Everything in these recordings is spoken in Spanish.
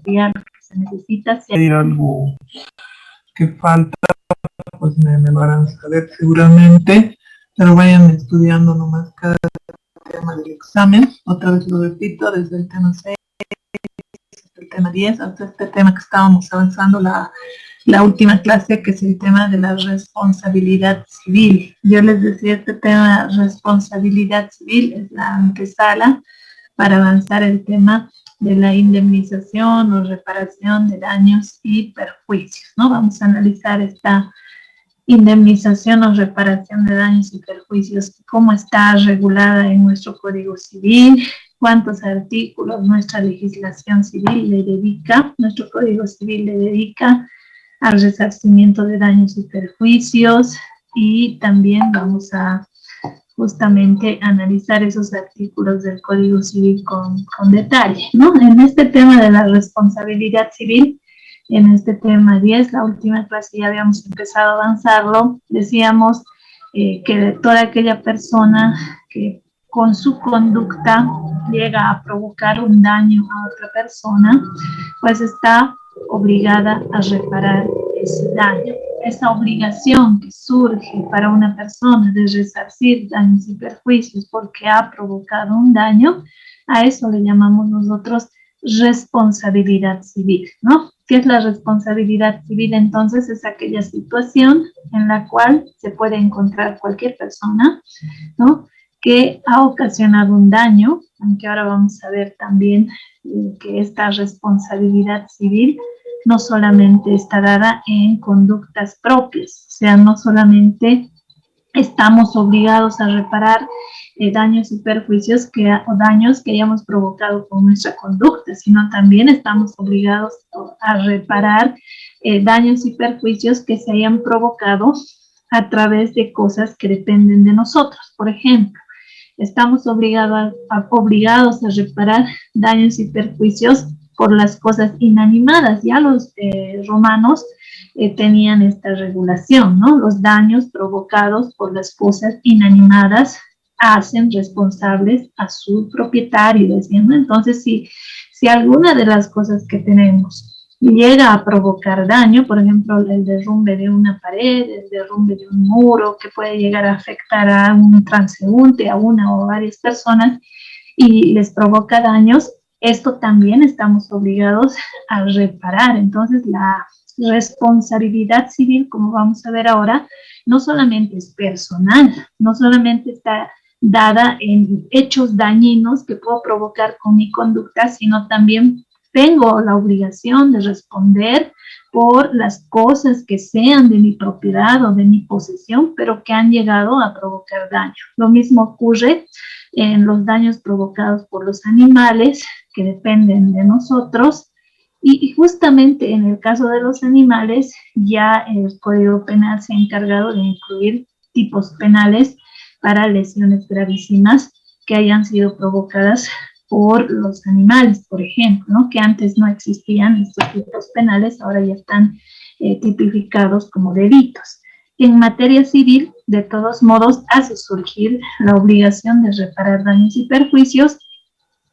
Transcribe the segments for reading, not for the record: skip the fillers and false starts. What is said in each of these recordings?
material que se necesita. Si hay algo que falta, pues me lo harán saber seguramente, pero vayan estudiando nomás cada tema del examen. Otra vez lo repito, desde el tema 6 hasta el tema 10, hasta este tema que estábamos avanzando la última clase, que es el tema de la responsabilidad civil. Yo les decía, este tema responsabilidad civil es la antesala para avanzar el tema de la indemnización o reparación de daños y perjuicios, ¿no? Vamos a analizar esta indemnización o reparación de daños y perjuicios, cómo está regulada en nuestro Código Civil, cuántos artículos nuestra legislación civil le dedica, nuestro Código Civil le dedica al resarcimiento de daños y perjuicios, y también vamos a justamente analizar esos artículos del Código Civil con detalle, ¿no? En este tema de la responsabilidad civil, en este tema 10, la última clase ya habíamos empezado a avanzarlo, decíamos que toda aquella persona que con su conducta llega a provocar un daño a otra persona, pues está obligada a reparar ese daño. Esa obligación que surge para una persona de resarcir daños y perjuicios porque ha provocado un daño, a eso le llamamos nosotros responsabilidad civil, ¿no? ¿Qué es la responsabilidad civil? Entonces es aquella situación en la cual se puede encontrar cualquier persona, ¿no?, que ha ocasionado un daño, aunque ahora vamos a ver también que esta responsabilidad civil no solamente está dada en conductas propias, o sea, no solamente estamos obligados a reparar daños y perjuicios o daños que hayamos provocado con nuestra conducta, sino también estamos obligados a reparar daños y perjuicios que se hayan provocado a través de cosas que dependen de nosotros. Por ejemplo, estamos obligados a reparar daños y perjuicios por las cosas inanimadas. Ya los romanos tenían esta regulación, ¿no? Los daños provocados por las cosas inanimadas hacen responsables a su propietario, decían, ¿no? Entonces, si alguna de las cosas que tenemos llega a provocar daño, por ejemplo, el derrumbe de una pared, el derrumbe de un muro, que puede llegar a afectar a un transeúnte, a una o varias personas, y les provoca daños, esto también estamos obligados a reparar. Entonces, la responsabilidad civil, como vamos a ver ahora, no solamente es personal, no solamente está dada en hechos dañinos que puedo provocar con mi conducta, sino también tengo la obligación de responder por las cosas que sean de mi propiedad o de mi posesión, pero que han llegado a provocar daño. Lo mismo ocurre en los daños provocados por los animales que dependen de nosotros, y justamente en el caso de los animales ya el Código Penal se ha encargado de incluir tipos penales para lesiones gravísimas que hayan sido provocadas por los animales, por ejemplo, ¿no?, que antes no existían estos tipos penales, ahora ya están tipificados como delitos. En materia civil, de todos modos, hace surgir la obligación de reparar daños y perjuicios,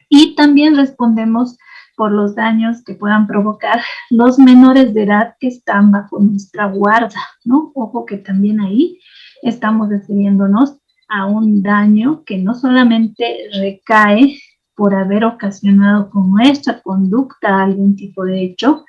y también respondemos por los daños que puedan provocar los menores de edad que están bajo nuestra guarda, ¿no? Ojo que también ahí estamos refiriéndonos a un daño que no solamente recae por haber ocasionado con nuestra conducta algún tipo de hecho,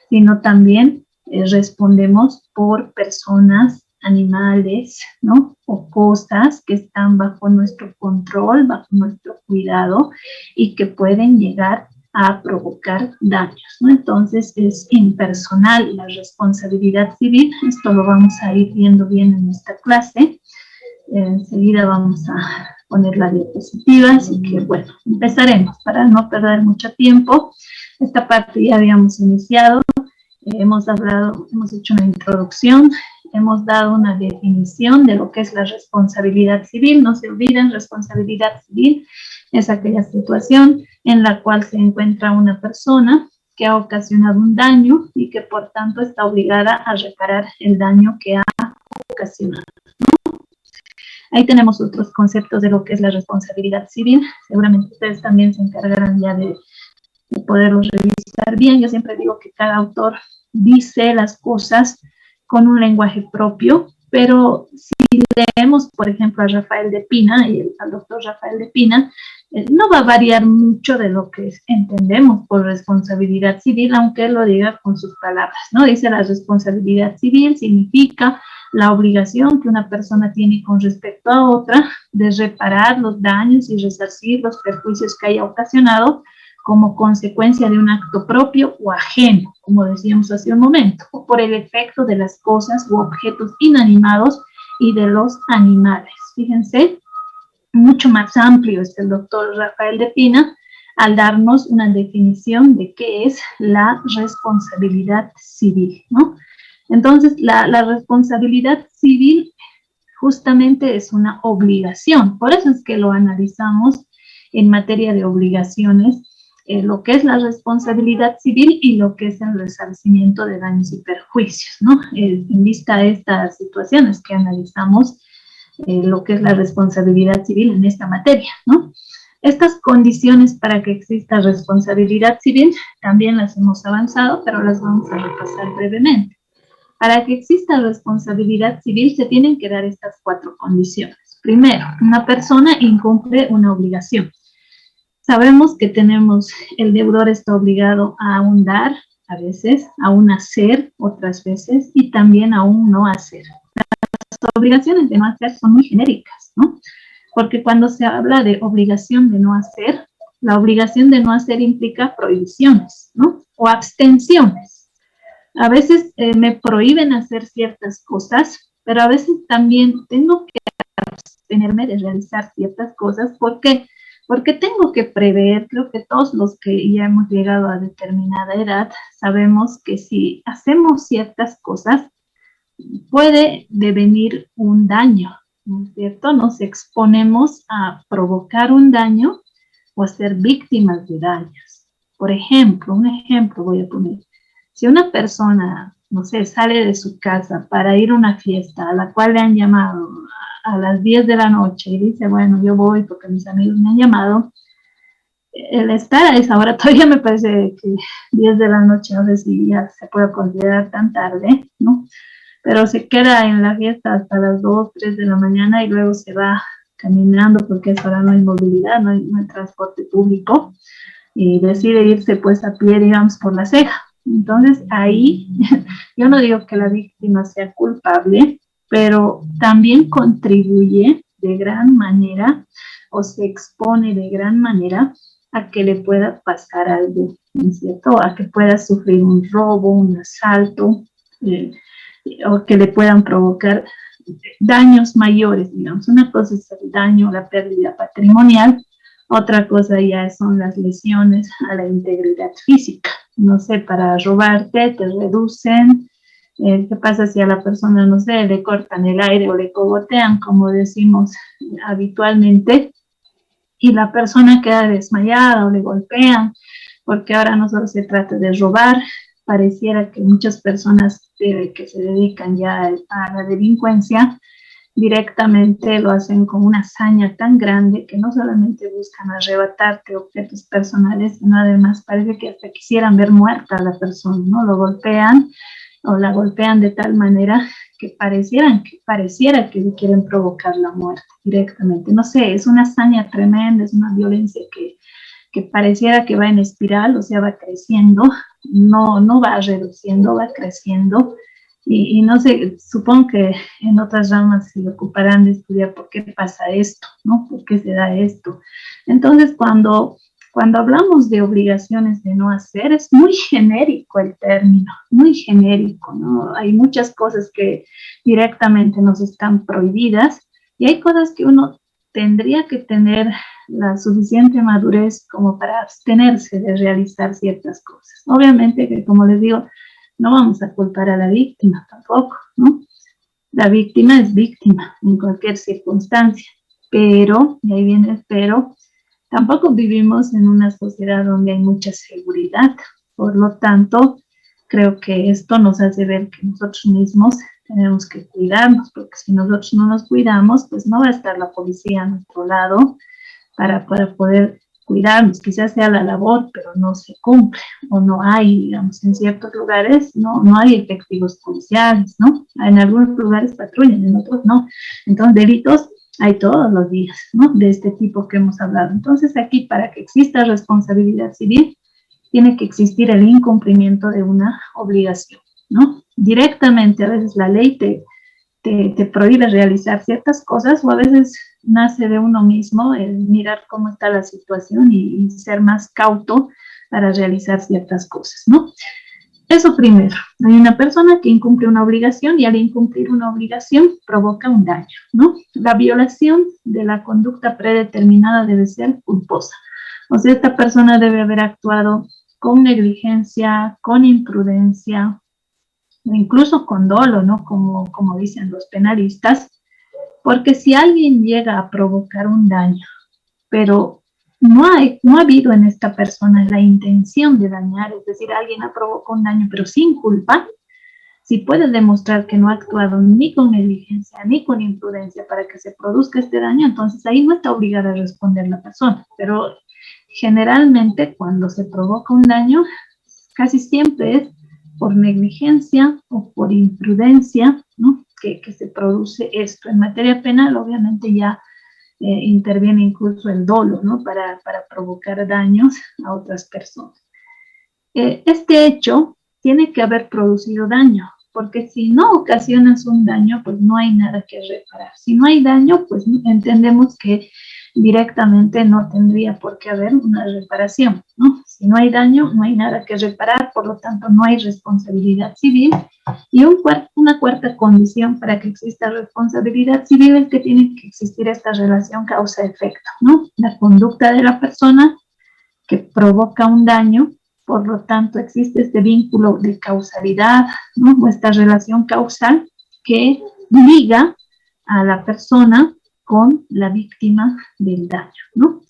sino también respondemos por personas, animales, ¿no?, o cosas que están bajo nuestro control, bajo nuestro cuidado y que pueden llegar a provocar daños, ¿no? Entonces es impersonal la responsabilidad civil. Esto lo vamos a ir viendo bien en esta clase. Enseguida vamos a poner la diapositiva, así que bueno, empezaremos para no perder mucho tiempo. Esta parte ya habíamos iniciado, hemos hecho una introducción, hemos dado una definición de lo que es la responsabilidad civil. No se olviden, responsabilidad civil es aquella situación en la cual se encuentra una persona que ha ocasionado un daño y que por tanto está obligada a reparar el daño que ha ocasionado. Ahí tenemos otros conceptos de lo que es la responsabilidad civil. Seguramente ustedes también se encargarán ya de de poderlos revisar bien. Yo siempre digo que cada autor dice las cosas con un lenguaje propio, pero si leemos, por ejemplo, a Rafael de Pina y al doctor Rafael de Pina, no va a variar mucho de lo que entendemos por responsabilidad civil, aunque él lo diga con sus palabras, ¿no? Dice: la responsabilidad civil significa la obligación que una persona tiene con respecto a otra de reparar los daños y resarcir los perjuicios que haya ocasionado como consecuencia de un acto propio o ajeno, como decíamos hace un momento, o por el efecto de las cosas u objetos inanimados y de los animales. Fíjense, mucho más amplio es el doctor Rafael de Pina al darnos una definición de qué es la responsabilidad civil, ¿no? Entonces, la responsabilidad civil justamente es una obligación, por eso es que lo analizamos en materia de obligaciones, lo que es la responsabilidad civil y lo que es el resarcimiento de daños y perjuicios, ¿no? En vista de estas situaciones que analizamos, lo que es la responsabilidad civil en esta materia, ¿no? Estas condiciones para que exista responsabilidad civil también las hemos avanzado, pero las vamos a repasar brevemente. Para que exista responsabilidad civil se tienen que dar estas 4 condiciones. Primero, una persona incumple una obligación. Sabemos que el deudor está obligado a un dar, a veces, a un hacer, otras veces, y también a un no hacer. Las obligaciones de no hacer son muy genéricas, ¿no? Porque cuando se habla de obligación de no hacer, la obligación de no hacer implica prohibiciones, ¿no? O abstenciones. A veces me prohíben hacer ciertas cosas, pero a veces también tengo que abstenerme de realizar ciertas cosas. ¿Por qué? Porque tengo que prever, creo que todos los que ya hemos llegado a determinada edad sabemos que si hacemos ciertas cosas puede devenir un daño, ¿no es cierto? Nos exponemos a provocar un daño o a ser víctimas de daños. Por ejemplo, un ejemplo voy a poner. Si una persona, no sé, sale de su casa para ir a una fiesta a la cual le han llamado a las 10 de la noche y dice: bueno, yo voy porque mis amigos me han llamado, el estar a esa hora todavía me parece que 10 de la noche, no sé si ya se puede considerar tan tarde, ¿no? Pero se queda en la fiesta hasta las 2, 3 de la mañana y luego se va caminando porque a esa hora no hay movilidad, no hay transporte público, y decide irse pues a pie, digamos, por la ceja. Entonces ahí yo no digo que la víctima sea culpable, pero también contribuye de gran manera o se expone de gran manera a que le pueda pasar algo, ¿no es cierto? A que pueda sufrir un robo, un asalto, o que le puedan provocar daños mayores, digamos. Una cosa es el daño, la pérdida patrimonial, otra cosa ya son las lesiones a la integridad física. No sé, para robarte te reducen. ¿Qué pasa si a la persona, no sé, le cortan el aire o le cogotean, como decimos habitualmente, y la persona queda desmayada o le golpean? Porque ahora no solo se trata de robar, pareciera que muchas personas que se dedican ya a la delincuencia directamente lo hacen con una hazaña tan grande que no solamente buscan arrebatarte objetos personales, sino además parece que hasta quisieran ver muerta a la persona, ¿no? Lo golpean o la golpean de tal manera que pareciera que le quieren provocar la muerte directamente. No sé, es una hazaña tremenda, es una violencia que pareciera que va en espiral, o sea, va creciendo, no va reduciendo, va creciendo. Y no sé, supongo que en otras ramas se ocuparán de estudiar por qué pasa esto, ¿no? ¿Por qué se da esto? Entonces, cuando hablamos de obligaciones de no hacer, es muy genérico el término, muy genérico, ¿no? Hay muchas cosas que directamente nos están prohibidas y hay cosas que uno tendría que tener la suficiente madurez como para abstenerse de realizar ciertas cosas. Obviamente que, como les digo, no vamos a culpar a la víctima tampoco, ¿no? La víctima es víctima en cualquier circunstancia, pero, y ahí viene el pero, tampoco vivimos en una sociedad donde hay mucha seguridad. Por lo tanto, creo que esto nos hace ver que nosotros mismos tenemos que cuidarnos, porque si nosotros no nos cuidamos, pues no va a estar la policía a nuestro lado para poder cuidarnos, quizás sea la labor, pero no se cumple, o no hay, digamos, en ciertos lugares no hay efectivos policiales, ¿no? En algunos lugares patrullan, en otros no. Entonces, delitos hay todos los días, ¿no? De este tipo que hemos hablado. Entonces, aquí, para que exista responsabilidad civil, tiene que existir el incumplimiento de una obligación, ¿no? Directamente, a veces la ley te prohíbe realizar ciertas cosas, o a veces nace de uno mismo el mirar cómo está la situación y ser más cauto para realizar ciertas cosas, ¿no? Eso primero. Hay una persona que incumple una obligación y al incumplir una obligación provoca un daño, ¿no? La violación de la conducta predeterminada debe ser culposa. O sea, esta persona debe haber actuado con negligencia, con imprudencia, o incluso con dolo, ¿no? Como dicen los penalistas, porque si alguien llega a provocar un daño, pero no ha habido en esta persona la intención de dañar, es decir, alguien ha provocado un daño, pero sin culpa, si puede demostrar que no ha actuado ni con negligencia ni con imprudencia para que se produzca este daño, entonces ahí no está obligada a responder la persona. Pero generalmente cuando se provoca un daño, casi siempre es por negligencia o por imprudencia, ¿no? que se produce esto. En materia penal, obviamente, ya interviene incluso el dolo, ¿no? Para provocar daños a otras personas. Este hecho tiene que haber producido daño, porque si no ocasionas un daño, pues no hay nada que reparar. Si no hay daño, pues entendemos que directamente no tendría por qué haber una reparación, ¿no? Si no hay daño, no hay nada que reparar, por lo tanto no hay responsabilidad civil. Y una cuarta condición para que exista responsabilidad civil es que tiene que existir esta relación causa-efecto, ¿no? La conducta de la persona que provoca un daño, por lo tanto existe este vínculo de causalidad, ¿no? O esta relación causal que liga a la persona con la víctima del daño, ¿no?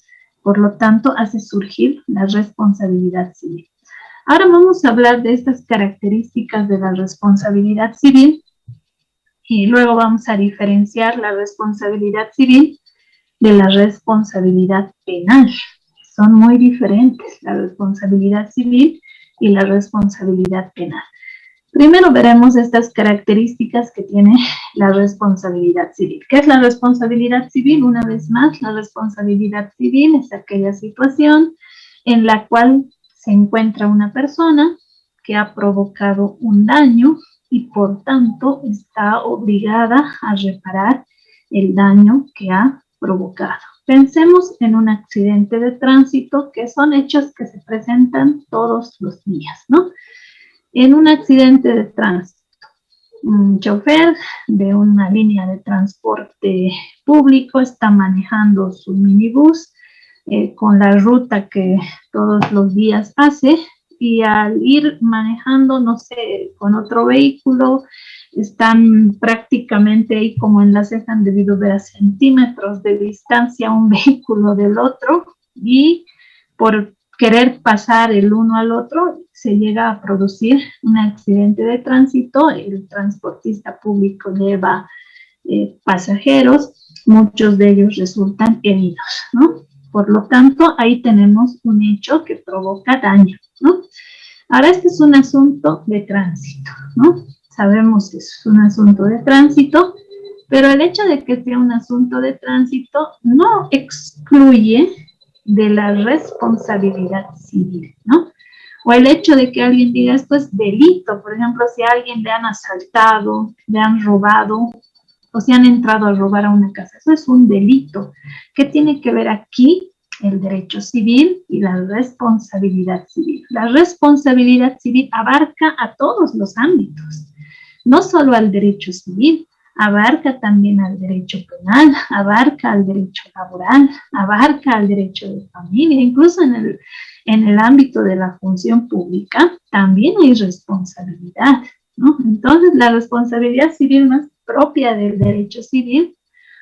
Por lo tanto, hace surgir la responsabilidad civil. Ahora vamos a hablar de estas características de la responsabilidad civil y luego vamos a diferenciar la responsabilidad civil de la responsabilidad penal. Son muy diferentes la responsabilidad civil y la responsabilidad penal. Primero veremos estas características que tiene la responsabilidad civil. ¿Qué es la responsabilidad civil? Una vez más, la responsabilidad civil es aquella situación en la cual se encuentra una persona que ha provocado un daño y por tanto está obligada a reparar el daño que ha provocado. Pensemos en un accidente de tránsito, que son hechos que se presentan todos los días, ¿no? En un accidente de tránsito, un chofer de una línea de transporte público está manejando su minibús con la ruta que todos los días hace, y al ir manejando, no sé, con otro vehículo, están prácticamente ahí como en la ceja, han debido ver a centímetros de distancia un vehículo del otro, y por querer pasar el uno al otro, se llega a producir un accidente de tránsito. El transportista público lleva pasajeros, muchos de ellos resultan heridos, ¿no? Por lo tanto, ahí tenemos un hecho que provoca daño, ¿no? Ahora, este es un asunto de tránsito, ¿no? Sabemos que es un asunto de tránsito, pero el hecho de que sea un asunto de tránsito no excluye de la responsabilidad civil, ¿no? O el hecho de que alguien diga esto es delito, por ejemplo, si a alguien le han asaltado, le han robado, o si han entrado a robar a una casa, eso es un delito. ¿Qué tiene que ver aquí el derecho civil y la responsabilidad civil? La responsabilidad civil abarca a todos los ámbitos, no solo al derecho civil, abarca también al derecho penal, abarca al derecho laboral, abarca al derecho de familia, incluso en el ámbito de la función pública también hay responsabilidad, ¿no? Entonces, la responsabilidad civil más propia del derecho civil,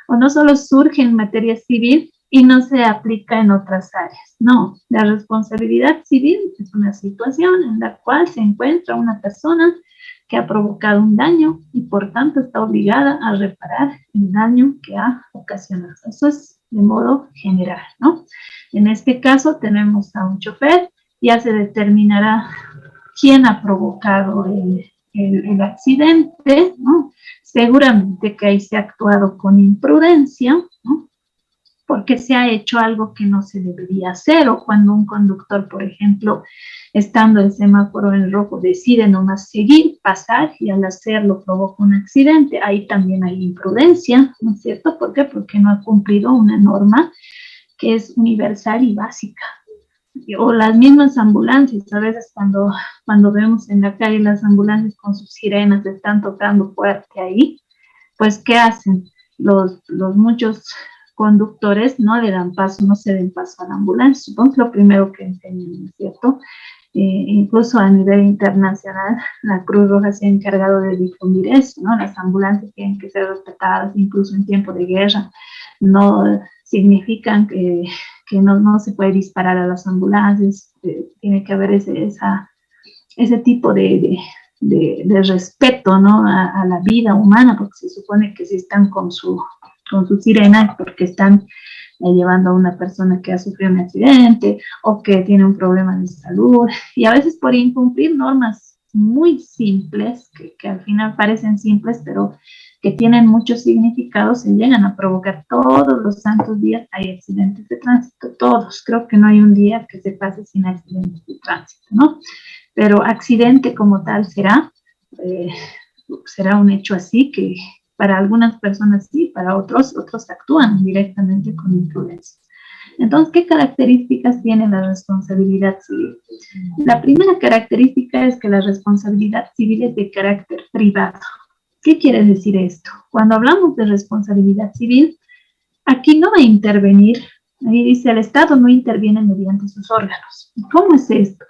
o no solo surge en materia civil y no se aplica en otras áreas, no, la responsabilidad civil es una situación en la cual se encuentra una persona que ha provocado un daño y por tanto está obligada a reparar el daño que ha ocasionado. Eso es de modo general, ¿no? En este caso tenemos a un chofer, ya se determinará quién ha provocado el accidente, ¿no? Seguramente que ahí se ha actuado con imprudencia, ¿no? Porque se ha hecho algo que no se debería hacer, o cuando un conductor, por ejemplo, estando el semáforo en rojo, decide nomás seguir, pasar, y al hacerlo provoca un accidente, ahí también hay imprudencia, ¿no es cierto? ¿Por qué? Porque no ha cumplido una norma que es universal y básica. O las mismas ambulancias, a veces cuando vemos en la calle las ambulancias con sus sirenas, están tocando fuerte ahí, pues ¿qué hacen? Los muchos conductores no le dan paso, no se den paso a la ambulancia. Supongo que es lo primero que enseñan, ¿no es cierto? Incluso a nivel internacional, la Cruz Roja se ha encargado de difundir eso, ¿no? Las ambulancias tienen que ser respetadas, incluso en tiempo de guerra. No significan que no se puede disparar a las ambulancias, tiene que haber ese tipo de respeto, ¿no? A la vida humana, porque se supone que si están con su sirena, porque están llevando a una persona que ha sufrido un accidente o que tiene un problema de salud, y a veces por incumplir normas muy simples, que al final parecen simples, pero que tienen muchos significados, se llegan a provocar. Todos los santos días hay accidentes de tránsito, todos. Creo que no hay un día que se pase sin accidentes de tránsito, ¿no? Pero accidente como tal será un hecho así, que para algunas personas sí, para otros actúan directamente con imprudencia. Entonces, ¿qué características tiene la responsabilidad civil? La primera característica es que la responsabilidad civil es de carácter privado. ¿Qué quiere decir esto? Cuando hablamos de responsabilidad civil, aquí no va a intervenir, ahí dice, el Estado no interviene mediante sus órganos. ¿Cómo es esto?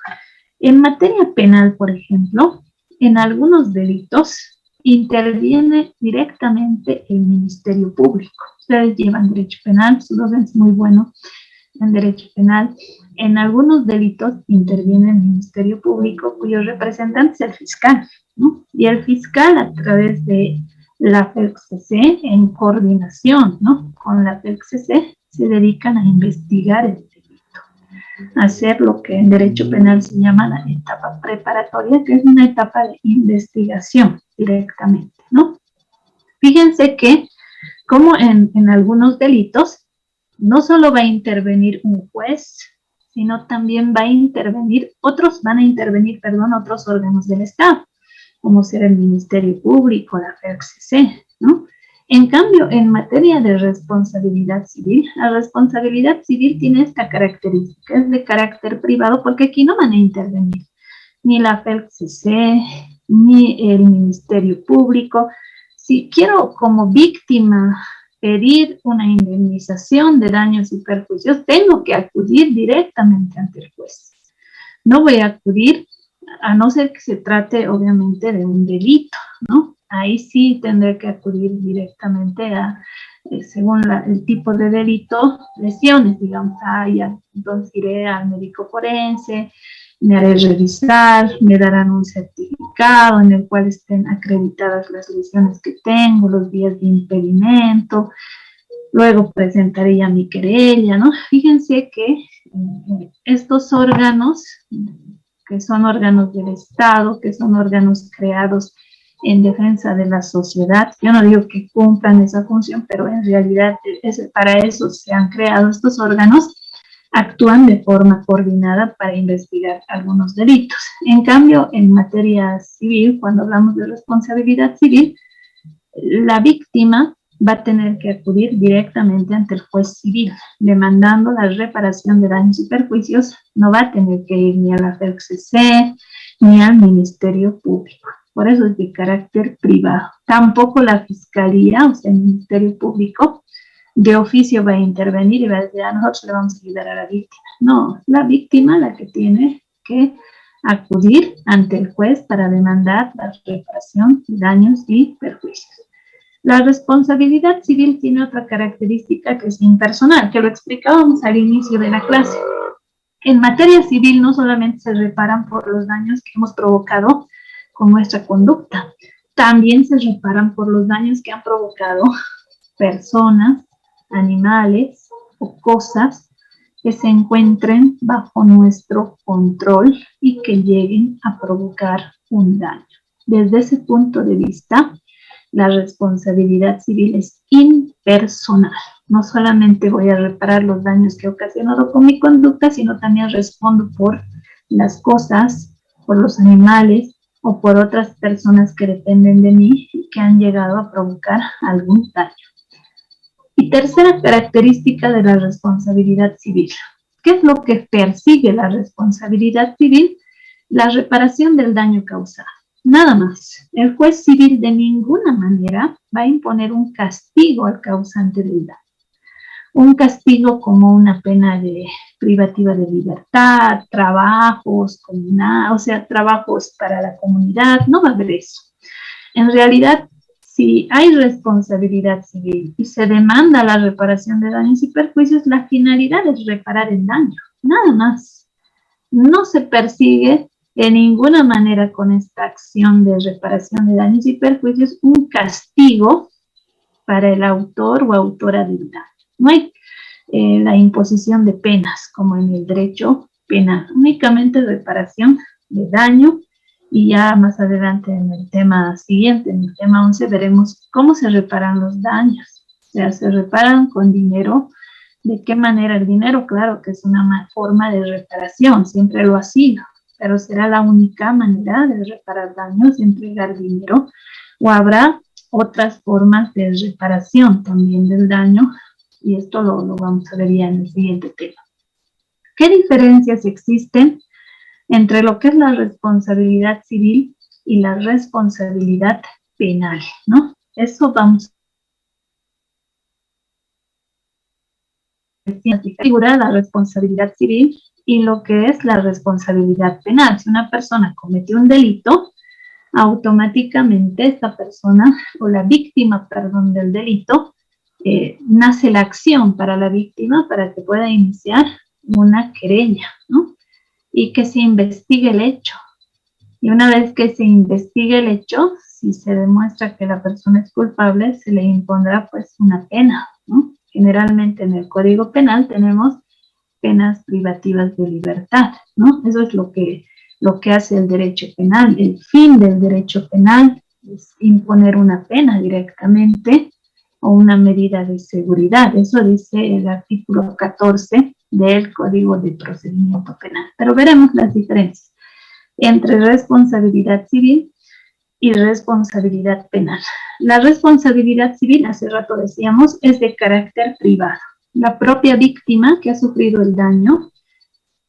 En materia penal, por ejemplo, en algunos delitos interviene directamente el Ministerio Público. Ustedes llevan derecho penal, su docente es muy bueno en derecho penal. En algunos delitos interviene el Ministerio Público, cuyo representante es el fiscal, ¿no? Y el fiscal, a través de la FELCC, en coordinación, ¿no?, con la FELCC, se dedican a investigar el delito, a hacer lo que en derecho penal se llama la etapa preparatoria, que es una etapa de investigación directamente, ¿no? Fíjense que, como en algunos delitos, no solo va a intervenir un juez, sino también van a intervenir otros órganos del Estado, como será el Ministerio Público, la FELCC, ¿no? En cambio, en materia de responsabilidad civil, la responsabilidad civil tiene esta característica, es de carácter privado, porque aquí no van a intervenir ni la FELCC, ni el Ministerio Público. Si quiero como víctima pedir una indemnización de daños y perjuicios, tengo que acudir directamente ante el juez. No voy a acudir, a no ser que se trate obviamente de un delito, ¿no? Ahí sí tendré que acudir directamente a, según el tipo de delito, lesiones, digamos. Ya, entonces iré al médico forense, me haré revisar, me darán un certificado en el cual estén acreditadas las lesiones que tengo, los días de impedimento, luego presentaré ya mi querella, ¿no? Fíjense que estos órganos, que son órganos del Estado, que son órganos creados en defensa de la sociedad, yo no digo que cumplan esa función, pero en realidad para eso se han creado estos órganos, actúan de forma coordinada para investigar algunos delitos. En cambio, en materia civil, cuando hablamos de responsabilidad civil, la víctima va a tener que acudir directamente ante el juez civil, demandando la reparación de daños y perjuicios. No va a tener que ir ni a la FELCC ni al Ministerio Público. Por eso es de carácter privado. Tampoco la Fiscalía, o sea, el Ministerio Público, de oficio va a intervenir y va a decir, nosotros le vamos a ayudar a la víctima. No, la víctima la que tiene que acudir ante el juez para demandar la reparación de daños y perjuicios. La responsabilidad civil tiene otra característica, que es impersonal, que lo explicábamos al inicio de la clase. En materia civil no solamente se reparan por los daños que hemos provocado con nuestra conducta, también se reparan por los daños que han provocado personas, animales o cosas que se encuentren bajo nuestro control y que lleguen a provocar un daño. Desde ese punto de vista, la responsabilidad civil es impersonal. No solamente voy a reparar los daños que he ocasionado con mi conducta, sino también respondo por las cosas, por los animales o por otras personas que dependen de mí y que han llegado a provocar algún daño. Y tercera característica de la responsabilidad civil. ¿Qué es lo que persigue la responsabilidad civil? La reparación del daño causado. Nada más. El juez civil de ninguna manera va a imponer un castigo al causante del daño. Un castigo como una pena privativa de libertad, trabajos, o sea, trabajos para la comunidad, no va a haber eso. En realidad, si hay responsabilidad civil y se demanda la reparación de daños y perjuicios, la finalidad es reparar el daño, nada más. No se persigue de ninguna manera con esta acción de reparación de daños y perjuicios un castigo para el autor o autora del daño. No hay la imposición de penas como en el derecho penal, únicamente reparación de daño. Y ya más adelante en el tema siguiente, en el tema 11, veremos cómo se reparan los daños. O sea, se reparan con dinero. ¿De qué manera el dinero? Claro que es una forma de reparación, siempre lo ha sido, pero será la única manera de reparar daños, entregar dinero, o habrá otras formas de reparación también del daño, y esto lo vamos a ver ya en el siguiente tema. ¿Qué diferencias existen entre lo que es la responsabilidad civil y la responsabilidad penal, ¿no? Eso vamos a figurar la responsabilidad civil y lo que es la responsabilidad penal. Si una persona cometió un delito, automáticamente esta persona o la víctima, perdón, del delito, nace la acción para la víctima para que pueda iniciar una querella, ¿no? Y que se investigue el hecho. Y una vez que se investigue el hecho, si se demuestra que la persona es culpable, se le impondrá pues una pena, ¿no? Generalmente en el Código Penal tenemos penas privativas de libertad, ¿no? Eso es lo que hace el derecho penal. El fin del derecho penal es imponer una pena directamente o una medida de seguridad. Eso dice el artículo 14 del Código de Procedimiento Penal. Pero veremos las diferencias entre responsabilidad civil y responsabilidad penal. La responsabilidad civil, hace rato decíamos, es de carácter privado. La propia víctima que ha sufrido el daño,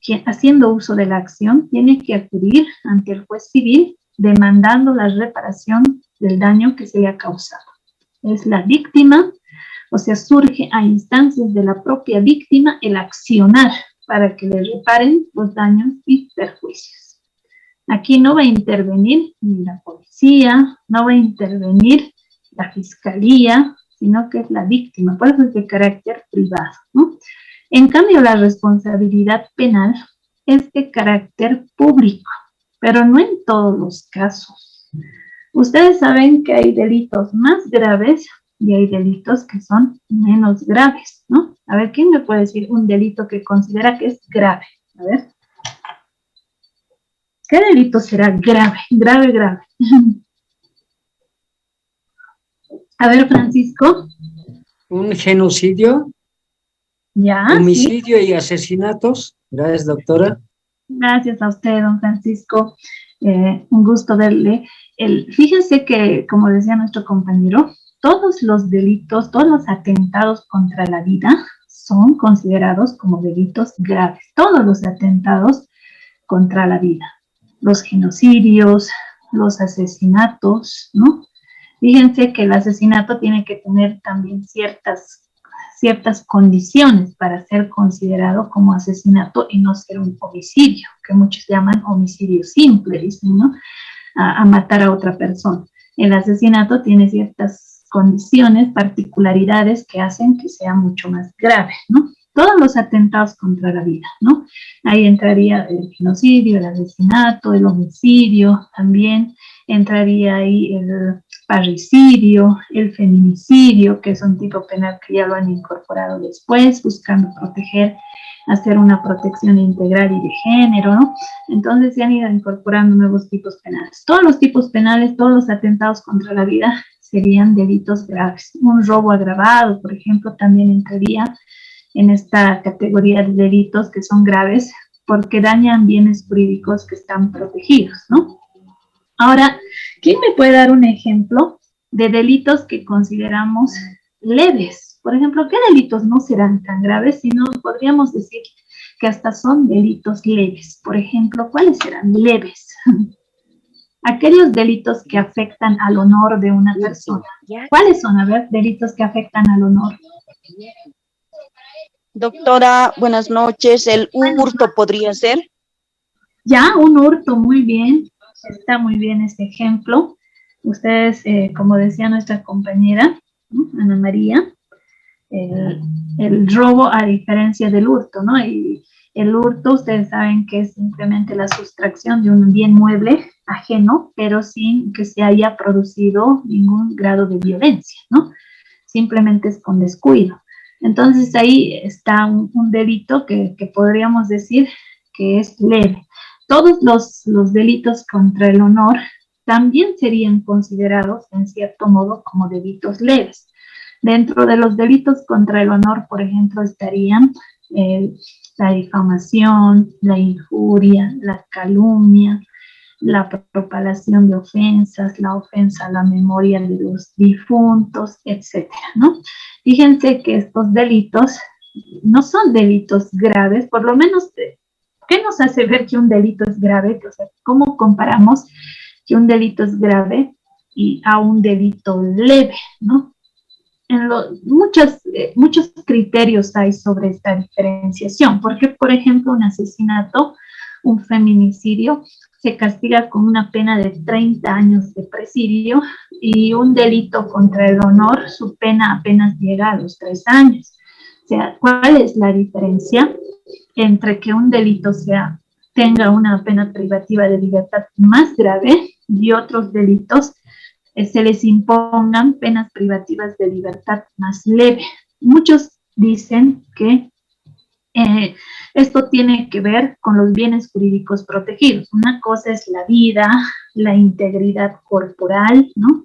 que haciendo uso de la acción, tiene que acudir ante el juez civil demandando la reparación del daño que se le ha causado. Es la víctima, o sea, surge a instancias de la propia víctima el accionar para que le reparen los daños y perjuicios. Aquí no va a intervenir ni la policía, no va a intervenir la fiscalía, sino que es la víctima, por eso es de carácter privado, ¿no? En cambio, la responsabilidad penal es de carácter público, pero no en todos los casos. Ustedes saben que hay delitos más graves y hay delitos que son menos graves, ¿no? A ver, ¿quién me puede decir un delito que considera que es grave? A ver. ¿Qué delito será grave? Grave, grave. A ver, Francisco. Un genocidio, Ya, homicidio y asesinatos. Gracias, doctora. Gracias a usted, don Francisco. Un gusto verle. Fíjense que, como decía nuestro compañero, todos los delitos, todos los atentados contra la vida son considerados como delitos graves. Todos los atentados contra la vida. Los genocidios, los asesinatos, ¿no? Fíjense que el asesinato tiene que tener también ciertas condiciones para ser considerado como asesinato y no ser un homicidio, que muchos llaman homicidio simple, dicen, ¿no? A matar a otra persona. El asesinato tiene ciertas condiciones, particularidades que hacen que sea mucho más grave, ¿no? Todos los atentados contra la vida, ¿no? Ahí entraría el genocidio, el asesinato, el homicidio, también entraría ahí parricidio, el feminicidio, que es un tipo penal que ya lo han incorporado después, buscando proteger, hacer una protección integral y de género, ¿no? Entonces se han ido incorporando nuevos tipos penales. Todos los tipos penales, todos los atentados contra la vida serían delitos graves. Un robo agravado, por ejemplo, también entraría en esta categoría de delitos que son graves porque dañan bienes jurídicos que están protegidos, ¿no? Ahora, ¿quién me puede dar un ejemplo de delitos que consideramos leves? Por ejemplo, ¿qué delitos no serán tan graves, sino podríamos decir que hasta son delitos leves? Por ejemplo, ¿cuáles serán leves? Aquellos delitos que afectan al honor de una persona. ¿Cuáles son, a ver, delitos que afectan al honor? Doctora, buenas noches. ¿El hurto podría ser? Ya, un hurto, muy bien. Está muy bien este ejemplo. Ustedes, como decía nuestra compañera, ¿no? Ana María, el robo a diferencia del hurto, ¿no? Y el hurto, ustedes saben que es simplemente la sustracción de un bien mueble ajeno, pero sin que se haya producido ningún grado de violencia, ¿no? Simplemente es con descuido. Entonces ahí está un delito que podríamos decir que es leve. Todos los delitos contra el honor también serían considerados en cierto modo como delitos leves. Dentro de los delitos contra el honor, por ejemplo, estarían la difamación, la injuria, la calumnia, la propalación de ofensas, la ofensa a la memoria de los difuntos, etcétera, ¿no? Fíjense que estos delitos no son delitos graves, por lo menos, ¿qué nos hace ver que un delito es grave? O sea, ¿cómo comparamos que un delito es grave y a un delito leve, ¿no? Muchos criterios hay sobre esta diferenciación, porque, por ejemplo, un asesinato, un feminicidio, se castiga con una pena de 30 años de presidio y un delito contra el honor, su pena apenas llega a los 3 años. O sea, ¿cuál es la diferencia entre que un delito tenga una pena privativa de libertad más grave y otros delitos se les impongan penas privativas de libertad más leve? Muchos dicen que esto tiene que ver con los bienes jurídicos protegidos. Una cosa es la vida, la integridad corporal, ¿no?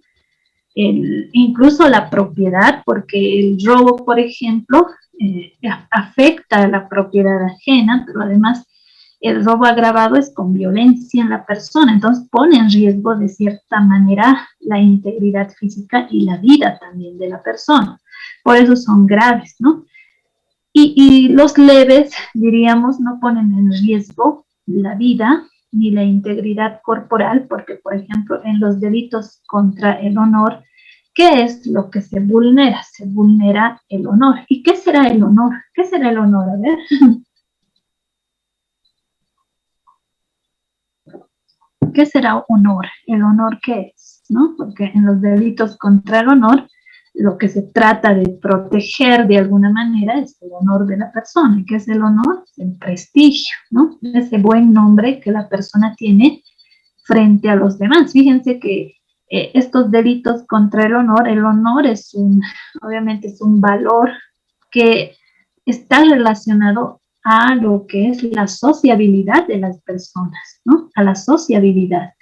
Incluso la propiedad, porque el robo, por ejemplo, afecta a la propiedad ajena, pero además el robo agravado es con violencia en la persona, entonces pone en riesgo de cierta manera la integridad física y la vida también de la persona. Por eso son graves, ¿no? Y los leves, diríamos, no ponen en riesgo la vida ni la integridad corporal, porque, por ejemplo, en los delitos contra el honor, ¿qué es lo que se vulnera? Se vulnera el honor. ¿Y qué será el honor? ¿Qué será el honor? A ver. ¿Qué será honor? ¿El honor qué es? ¿No? Porque en los delitos contra el honor, lo que se trata de proteger de alguna manera es el honor de la persona. ¿Y qué es el honor? El prestigio, ¿no? Ese buen nombre que la persona tiene frente a los demás. Fíjense que estos delitos contra el honor es obviamente es un valor que está relacionado a lo que es la sociabilidad de las personas, ¿no? A la sociabilidad.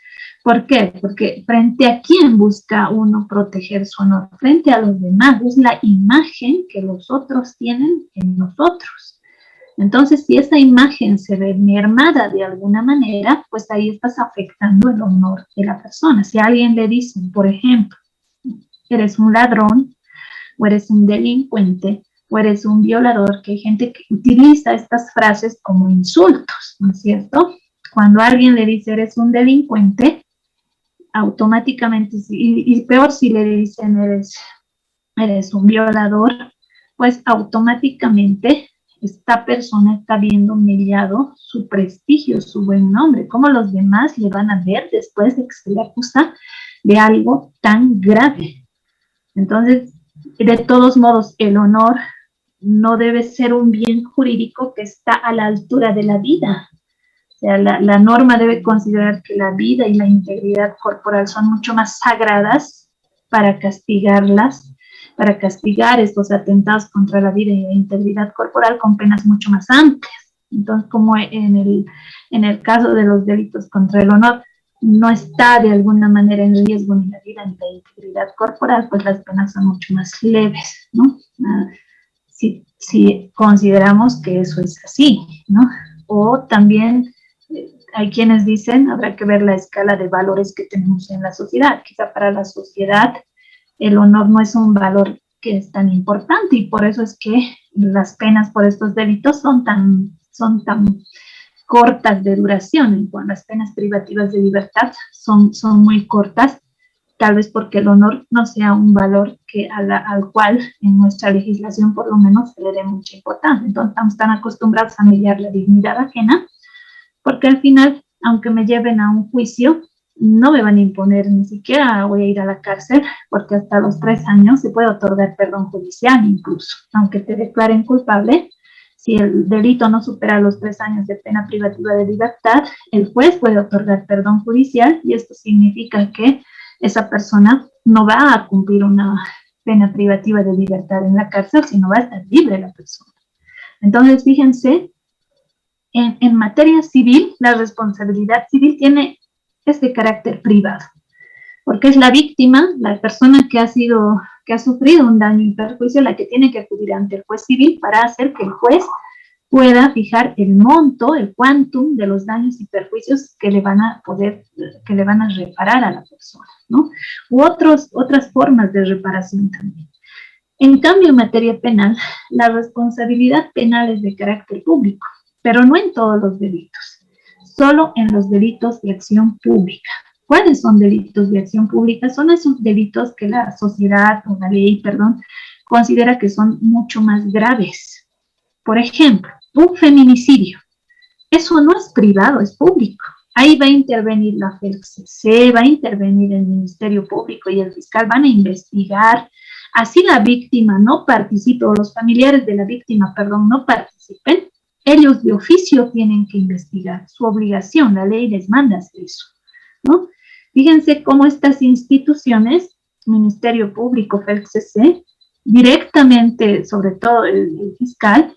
¿Por qué? Porque frente a quién busca uno proteger su honor, frente a los demás, es la imagen que los otros tienen en nosotros. Entonces, si esa imagen se ve mermada de alguna manera, pues ahí estás afectando el honor de la persona. Si a alguien le dicen, por ejemplo, eres un ladrón, o eres un delincuente, o eres un violador, que hay gente que utiliza estas frases como insultos, ¿no es cierto? Cuando a alguien le dice eres un delincuente, automáticamente, y peor si le dicen eres un violador, pues automáticamente esta persona está viendo humillado su prestigio, su buen nombre. ¿Cómo los demás le van a ver después de que se le acusa de algo tan grave? Entonces, de todos modos, el honor no debe ser un bien jurídico que está a la altura de la vida. O sea, la norma debe considerar que la vida y la integridad corporal son mucho más sagradas para castigarlas, para castigar estos atentados contra la vida y la integridad corporal con penas mucho más amplias. Entonces, como en el caso de los delitos contra el honor, no está de alguna manera en riesgo ni la vida ni la integridad corporal, pues las penas son mucho más leves, ¿no? Si consideramos que eso es así, ¿no? O también hay quienes dicen, habrá que ver la escala de valores que tenemos en la sociedad. Quizá para la sociedad el honor no es un valor que es tan importante y por eso es que las penas por estos delitos son tan cortas de duración. Cuando las penas privativas de libertad son muy cortas, tal vez porque el honor no sea un valor al cual en nuestra legislación por lo menos se le dé mucha importancia. Entonces estamos tan acostumbrados a mediar la dignidad ajena, porque al final, aunque me lleven a un juicio, no me van a imponer, ni siquiera voy a ir a la cárcel, porque hasta los 3 años se puede otorgar perdón judicial incluso, aunque te declaren culpable. Si el delito no supera los 3 años de pena privativa de libertad, el juez puede otorgar perdón judicial y esto significa que esa persona no va a cumplir una pena privativa de libertad en la cárcel, sino va a estar libre la persona. Entonces, fíjense, en materia civil, la responsabilidad civil tiene este carácter privado, porque es la víctima, la persona que ha sufrido un daño y perjuicio, la que tiene que acudir ante el juez civil para hacer que el juez pueda fijar el monto, el quantum de los daños y perjuicios que le van a reparar a la persona, ¿no? U otras formas de reparación también. En cambio, en materia penal, la responsabilidad penal es de carácter público, pero no en todos los delitos, solo en los delitos de acción pública. ¿Cuáles son delitos de acción pública? Son esos delitos que la sociedad o la ley, considera que son mucho más graves. Por ejemplo, un feminicidio. Eso no es privado, es público. Ahí va a intervenir la FELCC, va a intervenir el Ministerio Público y el fiscal van a investigar. Así la víctima no participe, o los familiares de la víctima, no participen, ellos de oficio tienen que investigar. Su obligación, la ley les manda hacer eso, ¿no? Fíjense cómo estas instituciones, Ministerio Público, FELCC, directamente, sobre todo el fiscal,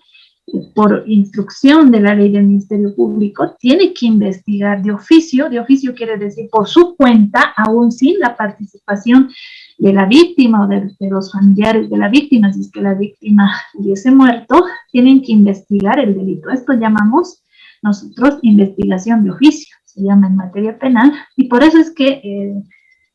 por instrucción de la ley del Ministerio Público, tiene que investigar de oficio quiere decir por su cuenta, aún sin la participación de la víctima o de los familiares de la víctima, si es que la víctima hubiese muerto, tienen que investigar el delito. Esto llamamos nosotros investigación de oficio, se llama en materia penal, y por eso es que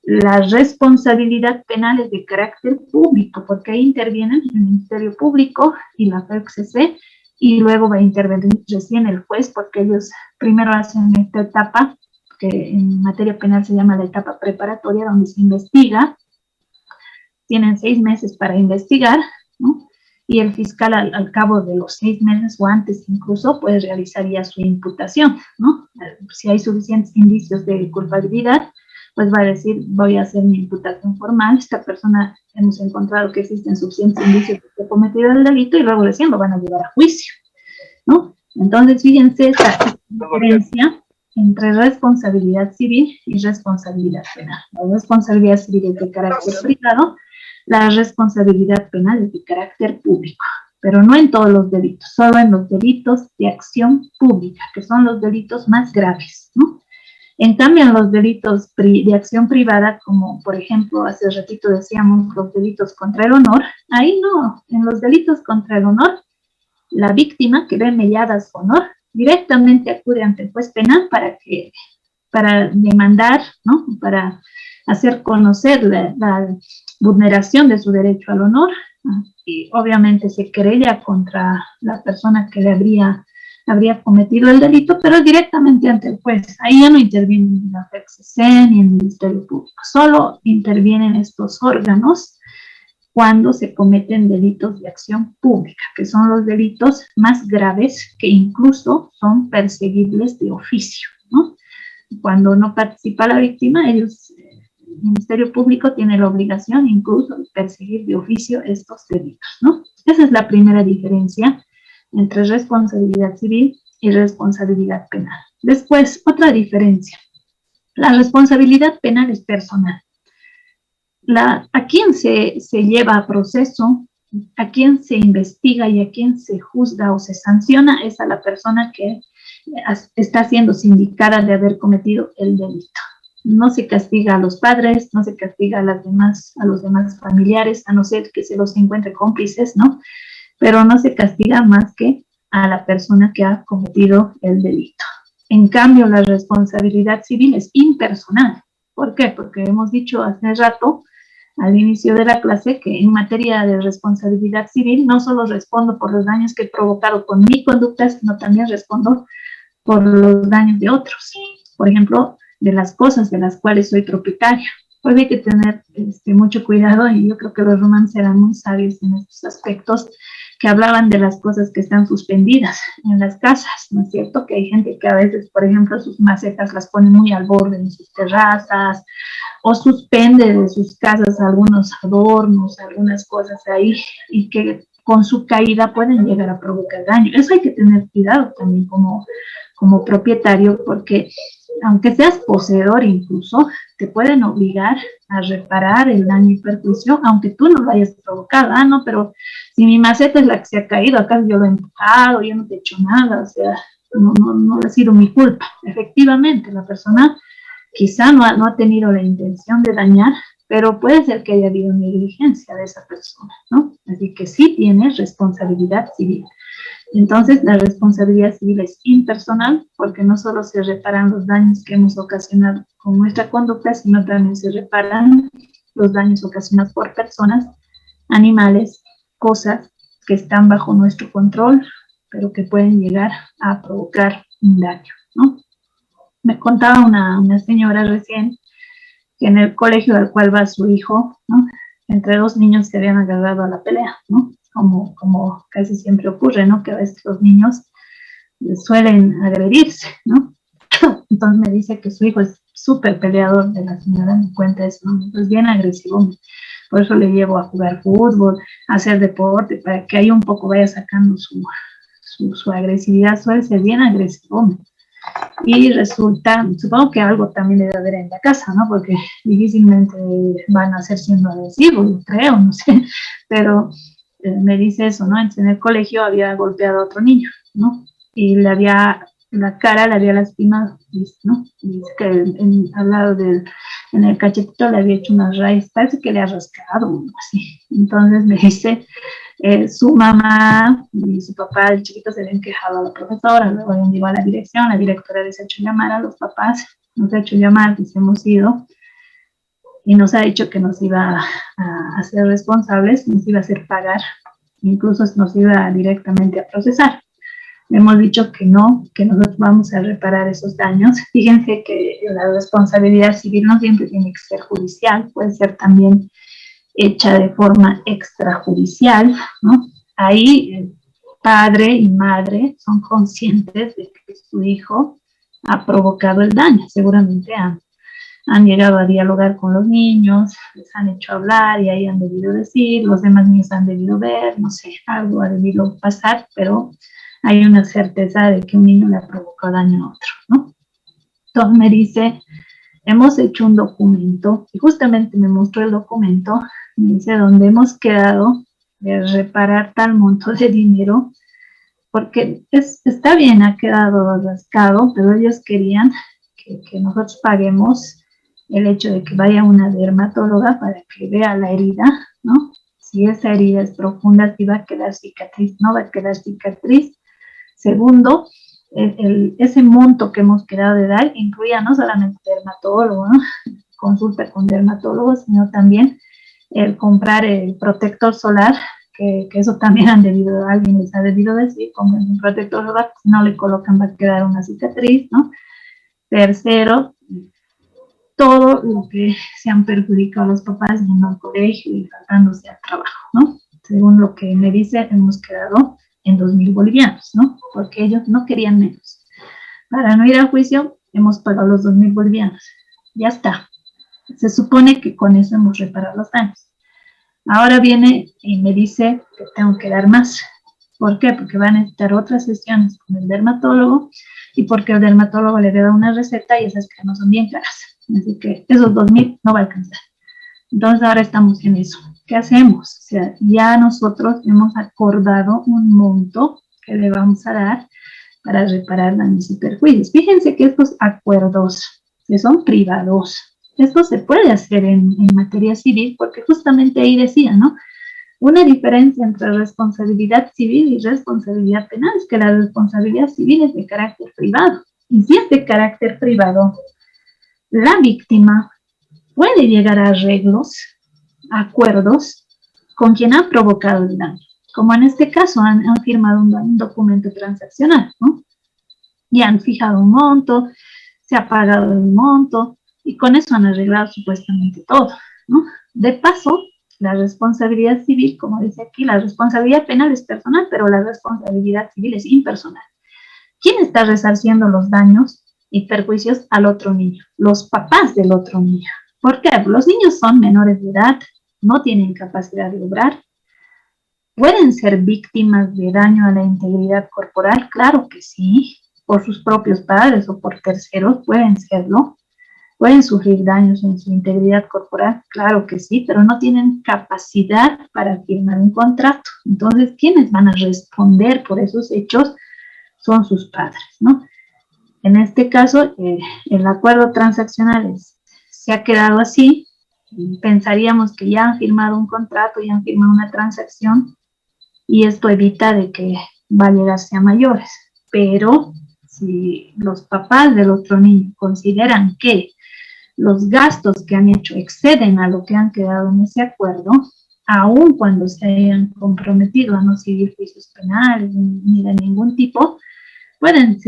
la responsabilidad penal es de carácter público, porque ahí intervienen el Ministerio Público y la FELCC, y luego va a intervenir recién el juez, porque ellos primero hacen esta etapa, que en materia penal se llama la etapa preparatoria, donde se investiga, tienen 6 meses para investigar, ¿no? Y el fiscal al cabo de los 6 meses o antes incluso, pues realizaría su imputación, ¿no? Si hay suficientes indicios de culpabilidad, pues va a decir, voy a hacer mi imputación formal, esta persona hemos encontrado que existen suficientes indicios de que ha cometido el delito y luego recién lo van a llevar a juicio, ¿no? Entonces, fíjense esta diferencia entre responsabilidad civil y responsabilidad penal. La responsabilidad civil es de carácter privado, la responsabilidad penal es de carácter público, pero no en todos los delitos, solo en los delitos de acción pública, que son los delitos más graves, ¿no? En cambio, en los delitos de acción privada, como por ejemplo, hace ratito decíamos los delitos contra el honor, ahí no, en los delitos contra el honor, la víctima que ve mellada su honor, directamente acude ante el juez penal para demandar, ¿no? Para hacer conocer la vulneración de su derecho al honor, ¿no? Y obviamente se querella contra la persona que le habría cometido el delito, pero directamente ante el juez. Ahí ya no interviene ni la FELCC ni el Ministerio Público, solo intervienen estos órganos cuando se cometen delitos de acción pública, que son los delitos más graves que incluso son perseguibles de oficio, ¿no? Cuando no participa la víctima, el Ministerio Público tiene la obligación incluso de perseguir de oficio estos delitos, ¿no? Esa es la primera diferencia entre responsabilidad civil y responsabilidad penal. Después, otra diferencia. La responsabilidad penal es personal. a quién se lleva a proceso, a quién se investiga y a quién se juzga o se sanciona es a la persona que está siendo sindicada de haber cometido el delito. No se castiga a los padres, no se castiga a los demás familiares, a no ser que se los encuentre cómplices, ¿no? Pero no se castiga más que a la persona que ha cometido el delito. En cambio, la responsabilidad civil es impersonal. ¿Por qué? Porque hemos dicho hace rato, al inicio de la clase, que en materia de responsabilidad civil no solo respondo por los daños que he provocado con mi conducta, sino también respondo por los daños de otros. Por ejemplo, de las cosas de las cuales soy propietario. Pues hay que tener mucho cuidado, y yo creo que los romanos eran muy sabios en estos aspectos, que hablaban de las cosas que están suspendidas en las casas, ¿no es cierto? Que hay gente que a veces, por ejemplo, sus macetas las pone muy al borde en sus terrazas, o suspende de sus casas algunos adornos, algunas cosas ahí, y que con su caída pueden llegar a provocar daño. Eso hay que tener cuidado también como propietario, porque aunque seas poseedor incluso, te pueden obligar a reparar el daño y perjuicio, aunque tú no lo hayas provocado. Ah, no, pero si mi maceta es la que se ha caído, acá yo lo he empujado, yo no te he hecho nada, o sea, no ha sido mi culpa. Efectivamente, la persona quizá no ha tenido la intención de dañar, pero puede ser que haya habido negligencia de esa persona, ¿no? Así que sí tiene responsabilidad civil. Entonces, la responsabilidad civil es impersonal, porque no solo se reparan los daños que hemos ocasionado con nuestra conducta, sino también se reparan los daños ocasionados por personas, animales, cosas que están bajo nuestro control, pero que pueden llegar a provocar un daño, ¿no? Me contaba una señora recién que en el colegio al cual va su hijo, ¿no?, entre dos niños se habían agarrado a la pelea, ¿no? Como casi siempre ocurre, ¿no? Que a veces los niños suelen agredirse, ¿no? Entonces me dice que su hijo es súper peleador, de la señora me cuenta eso, ¿no? Es bien agresivo, por eso le llevo a jugar fútbol, a hacer deporte, para que ahí un poco vaya sacando su agresividad. Suele ser bien agresivo, y resulta, supongo que algo también debe haber en la casa, ¿no? Porque difícilmente van a ser siendo agresivos, yo creo, no sé, pero me dice eso, ¿no? En el colegio había golpeado a otro niño, ¿no? Y la cara le había lastimado, ¿no? Y dice que al lado en el cachetito le había hecho una raíz, parece que le ha rascado, o así. Entonces me dice, su mamá y su papá, el chiquito, se habían quejado a la profesora, luego habían llegado a la dirección, la directora les ha hecho llamar a los papás, nos ha hecho llamar, les hemos ido, y nos ha dicho que nos iba a hacer responsables, nos iba a hacer pagar, incluso nos iba directamente a procesar. Le hemos dicho que no, que nosotros vamos a reparar esos daños. Fíjense que la responsabilidad civil no siempre tiene que ser judicial, puede ser también hecha de forma extrajudicial, ¿no? Ahí padre y madre son conscientes de que su hijo ha provocado el daño, seguramente han llegado a dialogar con los niños, les han hecho hablar y ahí han debido decir, los demás niños han debido ver, no sé, algo ha debido pasar, pero hay una certeza de que un niño le ha provocado daño a otro, ¿no? Entonces me dice, hemos hecho un documento, y justamente me mostró el documento, me dice, donde hemos quedado de reparar tal monto de dinero, porque está bien, ha quedado rascado, pero ellos querían que nosotros paguemos el hecho de que vaya una dermatóloga para que vea la herida, ¿no? Si esa herida es profunda, si va a quedar cicatriz, no va a quedar cicatriz. Segundo, ese monto que hemos quedado de dar incluía no solamente dermatólogo, ¿no?, consulta con dermatólogos, sino también el comprar el protector solar, que eso también alguien les ha debido decir, como un protector solar, si no le colocan va a quedar una cicatriz, ¿no? Tercero, todo lo que se han perjudicado los papás yendo al colegio y faltándose al trabajo, ¿no? Según lo que me dice, hemos quedado en 2.000 bolivianos, ¿no? Porque ellos no querían menos. Para no ir a juicio, hemos pagado los 2.000 bolivianos. Ya está. Se supone que con eso hemos reparado los daños. Ahora viene y me dice que tengo que dar más. ¿Por qué? Porque van a necesitar otras sesiones con el dermatólogo, y porque el dermatólogo le debe una receta y esas que no son bien caras. Así que esos 2.000 no va a alcanzar. Entonces ahora estamos en eso. ¿Qué hacemos? O sea, ya nosotros hemos acordado un monto que le vamos a dar para reparar daños y perjuicios. Fíjense que estos acuerdos que son privados, esto se puede hacer en materia civil, porque justamente ahí decía, ¿no? Una diferencia entre responsabilidad civil y responsabilidad penal es que la responsabilidad civil es de carácter privado. Y si es de carácter privado, la víctima puede llegar a arreglos, acuerdos con quien ha provocado el daño. Como en este caso han firmado un documento transaccional, ¿no? Y han fijado un monto, se ha pagado el monto y con eso han arreglado supuestamente todo, ¿no? De paso, la responsabilidad civil, como dice aquí, la responsabilidad penal es personal, pero la responsabilidad civil es impersonal. ¿Quién está resarciendo los daños y perjuicios al otro niño? Los papás del otro niño. ¿Por qué? Los niños son menores de edad, no tienen capacidad de obrar, pueden ser víctimas de daño a la integridad corporal, claro que sí, por sus propios padres o por terceros, pueden serlo. Pueden sufrir daños en su integridad corporal, claro que sí, pero no tienen capacidad para firmar un contrato. Entonces, ¿quiénes van a responder por esos hechos? Son sus padres, ¿no? En este caso, el acuerdo transaccional se ha quedado así. Pensaríamos que ya han firmado un contrato, ya han firmado una transacción, y esto evita de que va a llegarse a mayores. Pero si los papás del otro niño consideran que los gastos que han hecho exceden a lo que han quedado en ese acuerdo, aun cuando se hayan comprometido a no seguir juicios penales ni de ningún tipo, pueden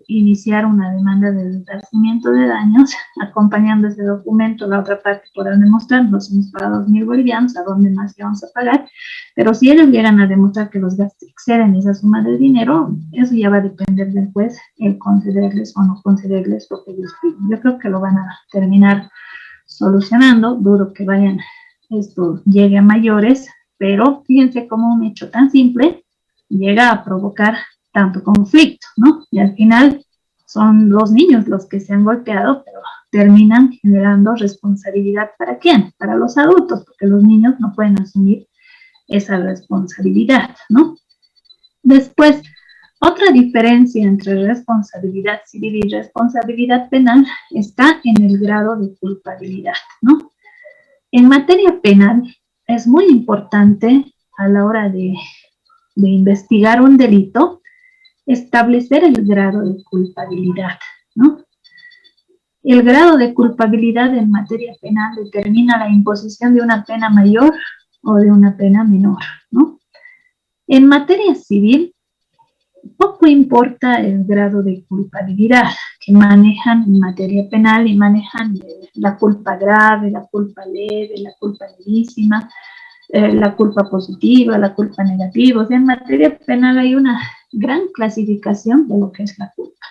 iniciar una demanda de resarcimiento de daños, acompañando ese documento. La otra parte podrá demostrar, nos hemos pagado 2.000 bolivianos, ¿a dónde más le vamos a pagar? Pero si ellos llegan a demostrar que los gastos exceden esa suma de dinero, eso ya va a depender del juez, el concederles o no concederles lo que ellos piden. Yo creo que lo van a terminar solucionando, dudo que esto llegue a mayores, pero fíjense cómo un hecho tan simple llega a provocar tanto conflicto, ¿no? Y al final son los niños los que se han golpeado, pero terminan generando responsabilidad. ¿Para quién? Para los adultos, porque los niños no pueden asumir esa responsabilidad, ¿no? Después, otra diferencia entre responsabilidad civil y responsabilidad penal está en el grado de culpabilidad, ¿no? En materia penal es muy importante a la hora de investigar un delito, establecer el grado de culpabilidad, ¿no? El grado de culpabilidad en materia penal determina la imposición de una pena mayor o de una pena menor, ¿no? En materia civil, poco importa el grado de culpabilidad que manejan en materia penal, y manejan la culpa grave, la culpa leve, la culpa levísima, la culpa positiva, la culpa negativa. O sea, en materia penal hay una gran clasificación de lo que es la culpa.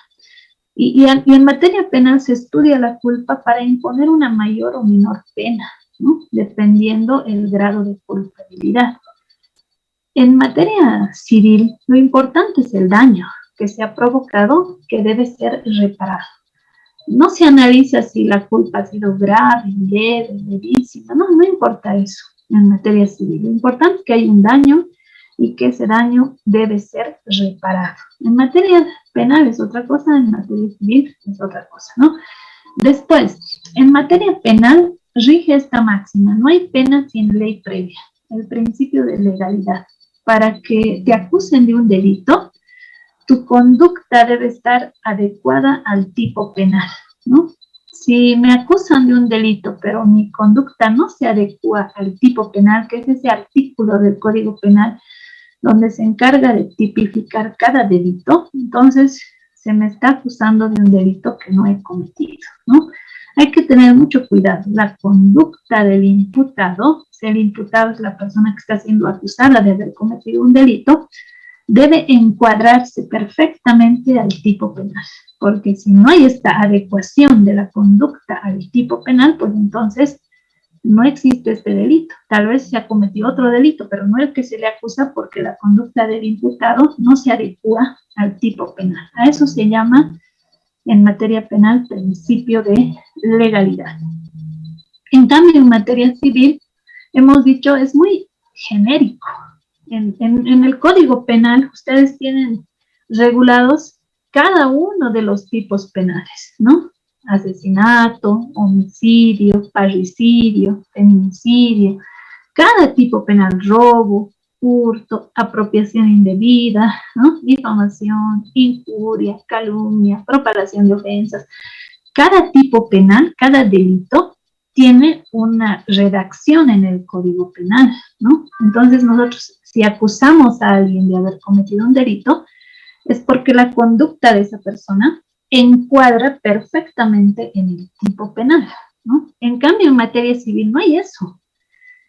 Y en materia penal se estudia la culpa para imponer una mayor o menor pena, ¿no? Dependiendo el grado de culpabilidad. En materia civil, lo importante es el daño que se ha provocado, que debe ser reparado. No se analiza si la culpa ha sido grave, leve, levísima, no importa eso en materia civil. Lo importante es que hay un daño y que ese daño debe ser reparado. En materia penal es otra cosa, en materia civil es otra cosa, ¿no? Después, en materia penal rige esta máxima: no hay pena sin ley previa, el principio de legalidad. Para que te acusen de un delito, tu conducta debe estar adecuada al tipo penal, ¿no? Si me acusan de un delito, pero mi conducta no se adecua al tipo penal, que es ese artículo del Código Penal donde se encarga de tipificar cada delito, entonces se me está acusando de un delito que no he cometido, ¿no? Hay que tener mucho cuidado. La conducta del imputado, si el imputado es la persona que está siendo acusada de haber cometido un delito, debe encuadrarse perfectamente al tipo penal, porque si no hay esta adecuación de la conducta al tipo penal, pues entonces no existe este delito. Tal vez se ha cometido otro delito, pero no el que se le acusa, porque la conducta del imputado no se adecua al tipo penal. A eso se llama en materia penal principio de legalidad. En cambio, en materia civil, hemos dicho, es muy genérico. En el Código Penal, ustedes tienen regulados cada uno de los tipos penales, ¿no? Asesinato, homicidio, parricidio, feminicidio, cada tipo penal, robo, hurto, apropiación indebida, ¿no? Difamación, injuria, calumnia, propagación de ofensas. Cada tipo penal, cada delito tiene una redacción en el Código Penal, ¿no? Entonces nosotros, si acusamos a alguien de haber cometido un delito, es porque la conducta de esa persona encuadra perfectamente en el tipo penal, ¿no? En cambio, en materia civil no hay eso.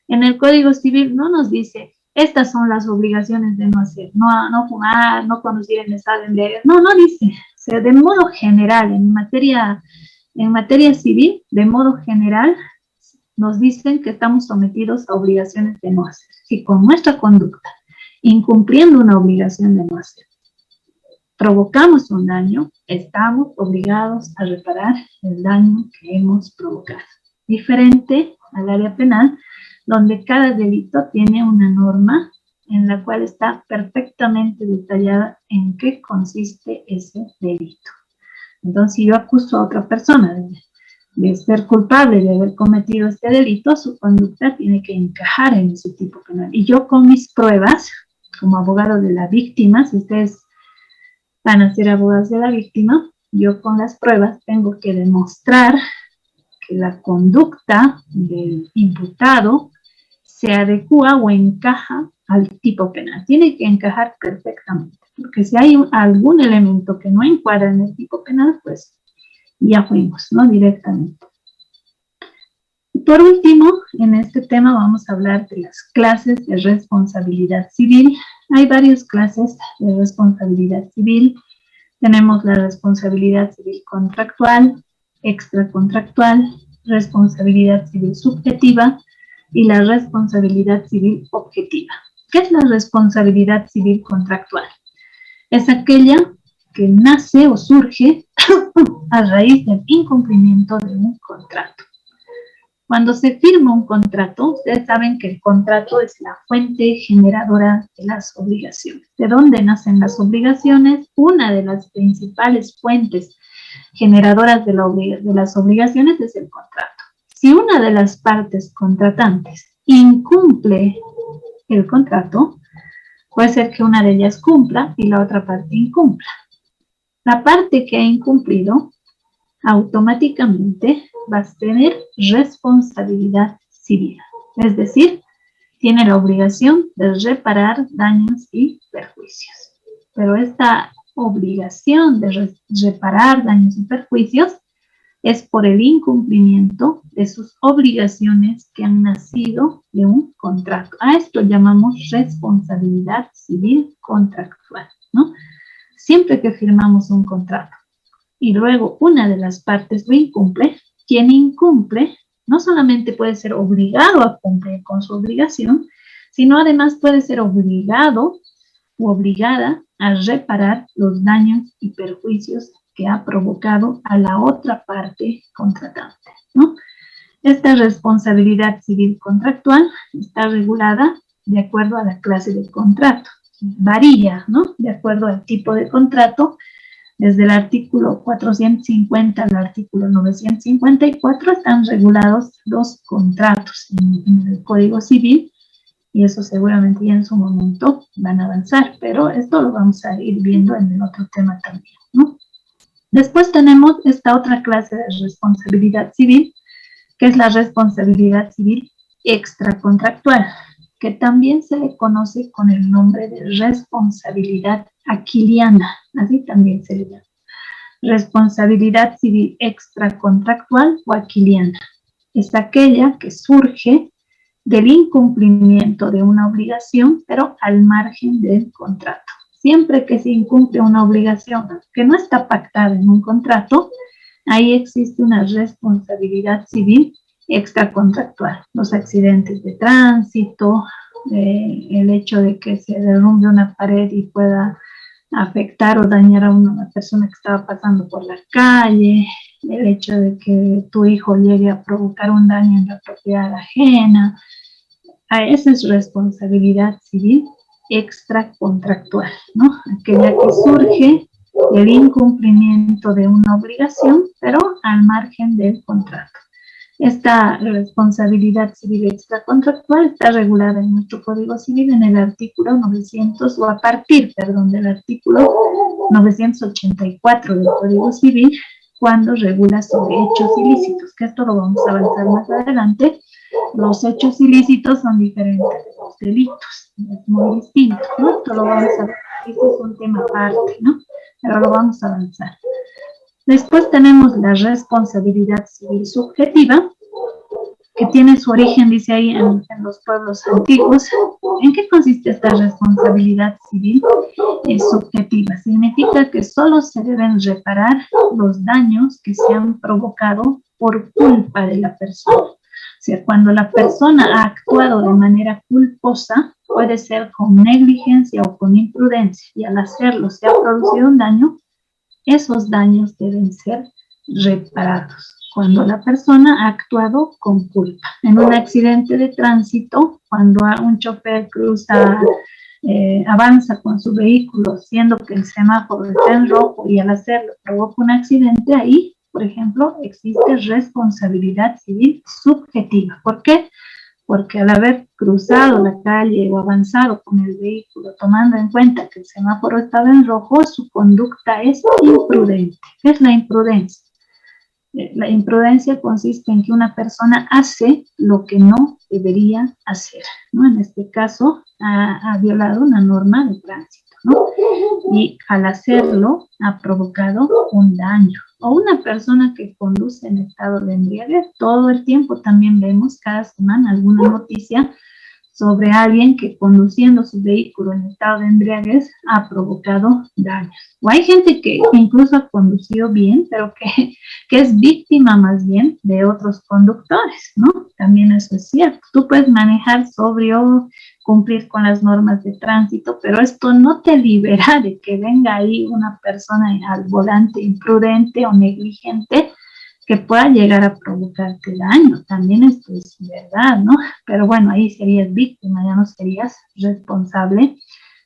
En el Código Civil no nos dice, estas son las obligaciones de no hacer, no fumar, no conducir en estado de embriaguez. No, no dice. O sea, de modo general, en materia civil, de modo general, nos dicen que estamos sometidos a obligaciones de no hacer. Si con nuestra conducta, incumpliendo una obligación de no hacer, provocamos un daño, estamos obligados a reparar el daño que hemos provocado. Diferente al área penal, donde cada delito tiene una norma en la cual está perfectamente detallada en qué consiste ese delito. Entonces, si yo acuso a otra persona de ser culpable de haber cometido este delito, su conducta tiene que encajar en ese tipo penal. Y yo con mis pruebas, como abogado de la víctima, si ustedes van a ser abogados de la víctima, yo con las pruebas tengo que demostrar que la conducta del imputado se adecua o encaja al tipo penal. Tiene que encajar perfectamente, porque si hay algún elemento que no encuadra en el tipo penal, pues ya fuimos, ¿no? Directamente. Y por último, en este tema vamos a hablar de las clases de responsabilidad civil. Hay varias clases de responsabilidad civil. Tenemos la responsabilidad civil contractual, extracontractual, responsabilidad civil subjetiva y la responsabilidad civil objetiva. ¿Qué es la responsabilidad civil contractual? Es aquella que nace o surge a raíz del incumplimiento de un contrato. Cuando se firma un contrato, ustedes saben que el contrato es la fuente generadora de las obligaciones. ¿De dónde nacen las obligaciones? Una de las principales fuentes generadoras de las obligaciones es el contrato. Si una de las partes contratantes incumple el contrato, puede ser que una de ellas cumpla y la otra parte incumpla. La parte que ha incumplido automáticamente va a tener responsabilidad civil, es decir, tiene la obligación de reparar daños y perjuicios. Pero esta obligación de reparar daños y perjuicios es por el incumplimiento de sus obligaciones que han nacido de un contrato. A esto llamamos responsabilidad civil contractual, ¿no? Siempre que firmamos un contrato y luego una de las partes lo incumple, quien incumple no solamente puede ser obligado a cumplir con su obligación, sino además puede ser obligado o obligada a reparar los daños y perjuicios que ha provocado a la otra parte contratante, ¿no? Esta responsabilidad civil contractual está regulada de acuerdo a la clase de contrato. Varía, ¿no? De acuerdo al tipo de contrato. Desde el artículo 450 al artículo 954 están regulados los contratos en el Código Civil, y eso seguramente ya en su momento van a avanzar, pero esto lo vamos a ir viendo en el otro tema también, ¿no? Después tenemos esta otra clase de responsabilidad civil, que es la responsabilidad civil extracontractual, que también se le conoce con el nombre de responsabilidad aquiliana, así también se le llama. Responsabilidad civil extracontractual o aquiliana. Es aquella que surge del incumplimiento de una obligación, pero al margen del contrato. Siempre que se incumple una obligación que no está pactada en un contrato, ahí existe una responsabilidad civil extracontractual. Los accidentes de tránsito, el hecho de que se derrumbe una pared y pueda afectar o dañar a una persona que estaba pasando por la calle, el hecho de que tu hijo llegue a provocar un daño en la propiedad ajena. Esa es responsabilidad civil extracontractual, ¿no? Aquella que surge del incumplimiento de una obligación, pero al margen del contrato. Esta responsabilidad civil extracontractual está regulada en nuestro Código Civil en el artículo 900, o a partir, perdón, del artículo 984 del Código Civil, cuando regula sobre hechos ilícitos, que esto lo vamos a avanzar más adelante. Los hechos ilícitos son diferentes de los delitos, es muy distinto, ¿no? Esto lo vamos a ver, este es un tema aparte, ¿no? Pero lo vamos a avanzar. Después tenemos la responsabilidad civil subjetiva, que tiene su origen, dice ahí, en los pueblos antiguos. ¿En qué consiste esta responsabilidad civil subjetiva? Significa que solo se deben reparar los daños que se han provocado por culpa de la persona. O sea, cuando la persona ha actuado de manera culposa, puede ser con negligencia o con imprudencia, y al hacerlo se ha producido un daño, esos daños deben ser reparados. Cuando la persona ha actuado con culpa. En un accidente de tránsito, cuando un chofer avanza con su vehículo, siendo que el semáforo está en rojo y al hacerlo provoca un accidente, ahí, por ejemplo, existe responsabilidad civil subjetiva. ¿Por qué? Porque al haber cruzado la calle o avanzado con el vehículo, tomando en cuenta que el semáforo estaba en rojo, su conducta es imprudente. ¿Qué es la imprudencia? La imprudencia consiste en que una persona hace lo que no debería hacer, ¿no? En este caso, ha violado una norma de tránsito, ¿no? Y al hacerlo, ha provocado un daño. O una persona que conduce en estado de embriaguez, todo el tiempo también vemos cada semana alguna noticia sobre alguien que conduciendo su vehículo en estado de embriaguez ha provocado daños. O hay gente que incluso ha conducido bien, pero que es víctima más bien de otros conductores, ¿no? También eso es cierto. Tú puedes manejar sobrio, cumplir con las normas de tránsito, pero esto no te libera de que venga ahí una persona al volante imprudente o negligente que pueda llegar a provocarte daño. También esto es verdad, ¿no? Pero bueno, ahí serías víctima, ya no serías responsable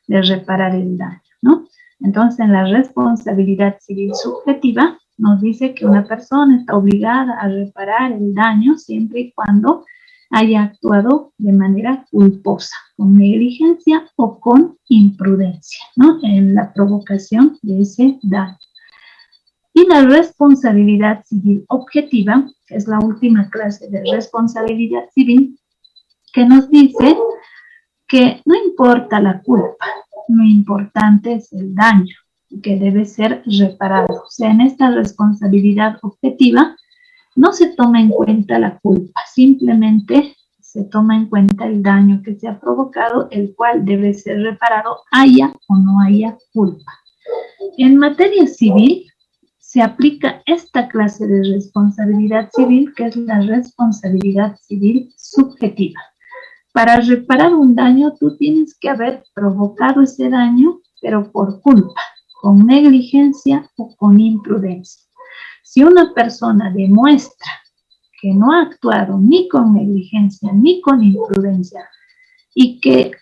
de reparar el daño, ¿no? Entonces, en la responsabilidad civil subjetiva nos dice que una persona está obligada a reparar el daño siempre y cuando haya actuado de manera culposa, con negligencia o con imprudencia, ¿no? En la provocación de ese daño. Y la responsabilidad civil objetiva, que es la última clase de responsabilidad civil, que nos dice que no importa la culpa, lo importante es el daño que debe ser reparado. O sea, en esta responsabilidad objetiva no se toma en cuenta la culpa, simplemente se toma en cuenta el daño que se ha provocado, el cual debe ser reparado, haya o no haya culpa. En materia civil, se aplica esta clase de responsabilidad civil, que es la responsabilidad civil subjetiva. Para reparar un daño, tú tienes que haber provocado ese daño, pero por culpa, con negligencia o con imprudencia. Si una persona demuestra que no ha actuado ni con negligencia ni con imprudencia y que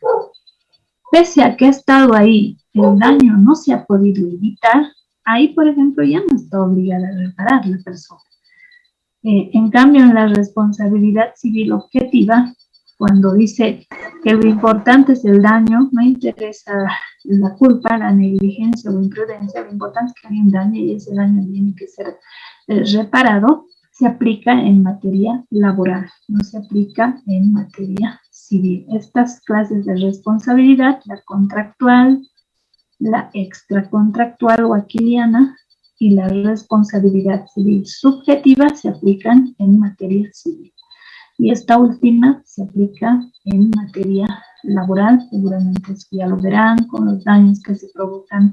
pese a que ha estado ahí, el daño no se ha podido evitar, ahí, por ejemplo, ya no está obligada a reparar la persona. En cambio, en la responsabilidad civil objetiva, cuando dice que lo importante es el daño, no interesa la culpa, la negligencia o imprudencia, lo importante es que hay un daño y ese daño tiene que ser reparado, se aplica en materia laboral, no se aplica en materia civil. Estas clases de responsabilidad, la contractual, la extracontractual o aquiliana y la responsabilidad civil subjetiva se aplican en materia civil. Y esta última se aplica en materia laboral, seguramente ya lo verán, con los daños que se provocan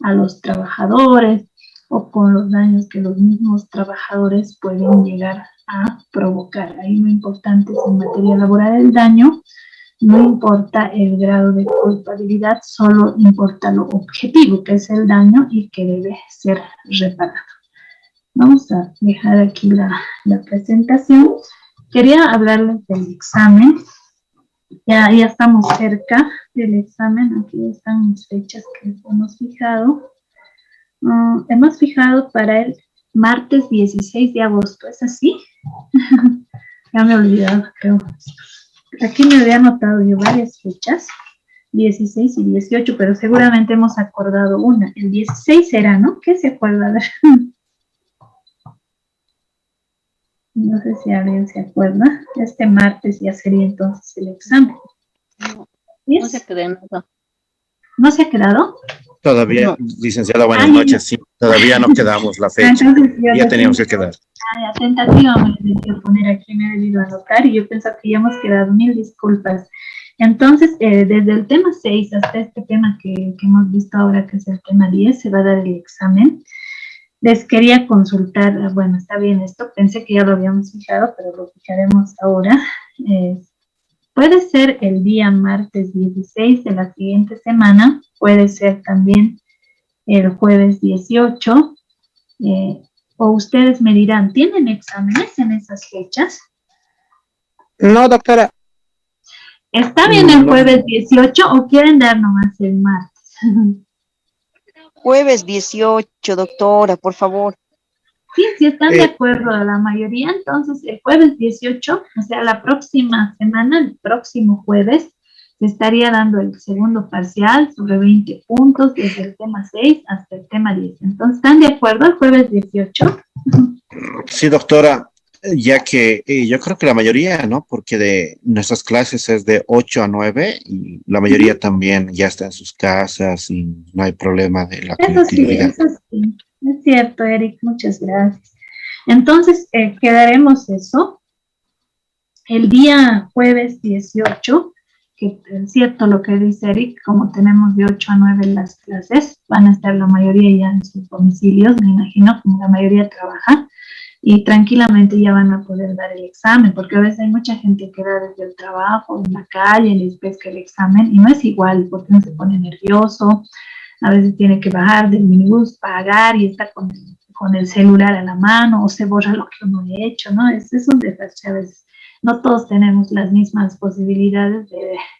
a los trabajadores o con los daños que los mismos trabajadores pueden llegar a provocar. Ahí lo importante es en materia laboral el daño. No importa el grado de culpabilidad, solo importa lo objetivo, que es el daño y que debe ser reparado. Vamos a dejar aquí la presentación. Quería hablarles del examen. Ya estamos cerca del examen. Aquí están las fechas que hemos fijado. Hemos fijado para el martes 16 de agosto. ¿Es así? Ya me he olvidado, creo. Aquí me había anotado yo varias fechas. 16 y 18, pero seguramente hemos acordado una. El 16 será, ¿no? ¿Qué se acuerda? A ver. No sé si alguien se acuerda. Este martes ya sería entonces el examen. No se quede nada. ¿No se ha quedado? Todavía, No. licenciada, buenas noches. Sí, todavía no quedamos la fecha. Entonces, yo Ya teníamos que quedar. tentativamente me que poner aquí, me he debido anotar y yo pensaba que ya hemos quedado. Mil disculpas. Entonces, desde el tema 6 hasta este tema que hemos visto ahora, que es el tema 10, se va a dar el examen. Les quería consultar, bueno, está bien esto, pensé que ya lo habíamos fijado, pero lo fijaremos ahora. Puede ser el día martes 16 de la siguiente semana, puede ser también el jueves 18, o ustedes me dirán, ¿tienen exámenes en esas fechas? No, doctora. ¿Está bien el jueves 18 o quieren dar nomás el martes? Jueves 18, doctora, por favor. Sí, si están de acuerdo la mayoría, entonces el jueves 18, o sea, la próxima semana, el próximo jueves, se estaría dando el segundo parcial sobre 20 puntos, desde el tema 6 hasta el tema 10. Entonces, ¿están de acuerdo el jueves 18? Sí, doctora, ya que yo creo que la mayoría, ¿no? Porque de nuestras clases es de 8 a 9 y la mayoría también ya está en sus casas y no hay problema de la conectividad. Eso sí, es cierto, Eric, muchas gracias. Entonces, quedaremos eso. El día jueves 18, que es cierto lo que dice Eric, como tenemos de 8 a 9 las clases, van a estar la mayoría ya en sus domicilios, me imagino, como la mayoría trabaja, y tranquilamente ya van a poder dar el examen, porque a veces hay mucha gente que da desde el trabajo, en la calle, les pesca el examen, y no es igual, porque uno se pone nervioso, a veces tiene que bajar del minibús, pagar, y está con el celular a la mano, o se borra lo que uno ha hecho, ¿no? Es un desastre a veces. No todos tenemos las mismas posibilidades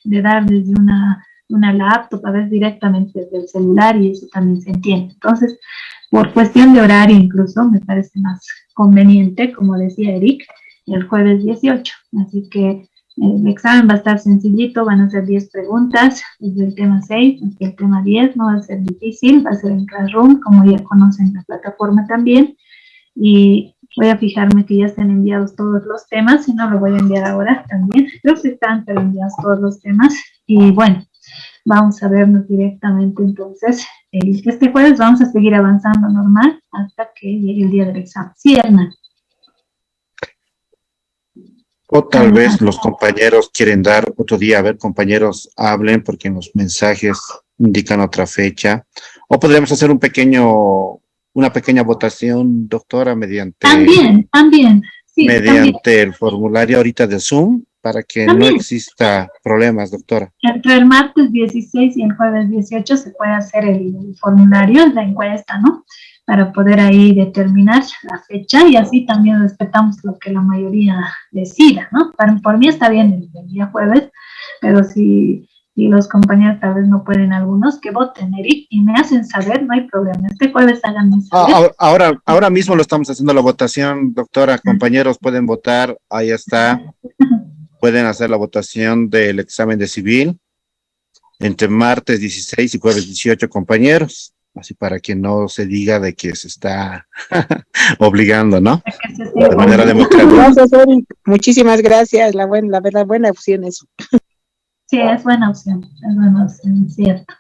de dar desde una laptop, a veces directamente desde el celular, y eso también se entiende. Entonces, por cuestión de horario incluso, me parece más conveniente, como decía Eric, el jueves 18. Así que el examen va a estar sencillito, van a ser 10 preguntas, desde el tema 6 hasta el tema 10, no va a ser difícil, va a ser en Classroom, como ya conocen la plataforma también, y voy a fijarme que ya estén enviados todos los temas, si no lo voy a enviar ahora también, creo que están pero enviados todos los temas, y bueno, vamos a vernos directamente entonces, este jueves vamos a seguir avanzando normal hasta que llegue el día del examen. Sí, Hernán. O tal vez los compañeros quieren dar otro día, a ver, compañeros, hablen porque en los mensajes indican otra fecha. O podríamos hacer una pequeña votación, doctora, mediante Sí, el formulario ahorita de Zoom, para que también no exista problemas, doctora. Entre el martes 16 y el jueves 18 se puede hacer el formulario, la encuesta, ¿no? Para poder ahí determinar la fecha y así también respetamos lo que la mayoría decida, ¿no? Por mí está bien el día jueves, pero si los compañeros tal vez no pueden algunos, que voten, Eric, y me hacen saber, no hay problema. Este jueves háganme saber. Ahora mismo lo estamos haciendo la votación, doctora. Compañeros pueden votar, ahí está. Pueden hacer la votación del examen de civil entre martes 16 y jueves 18, compañeros. Así para que no se diga de que se está obligando, ¿no? De manera democrática. Gracias, Eric. Muchísimas gracias. La verdad, buena opción eso. Sí, es buena opción, es cierto.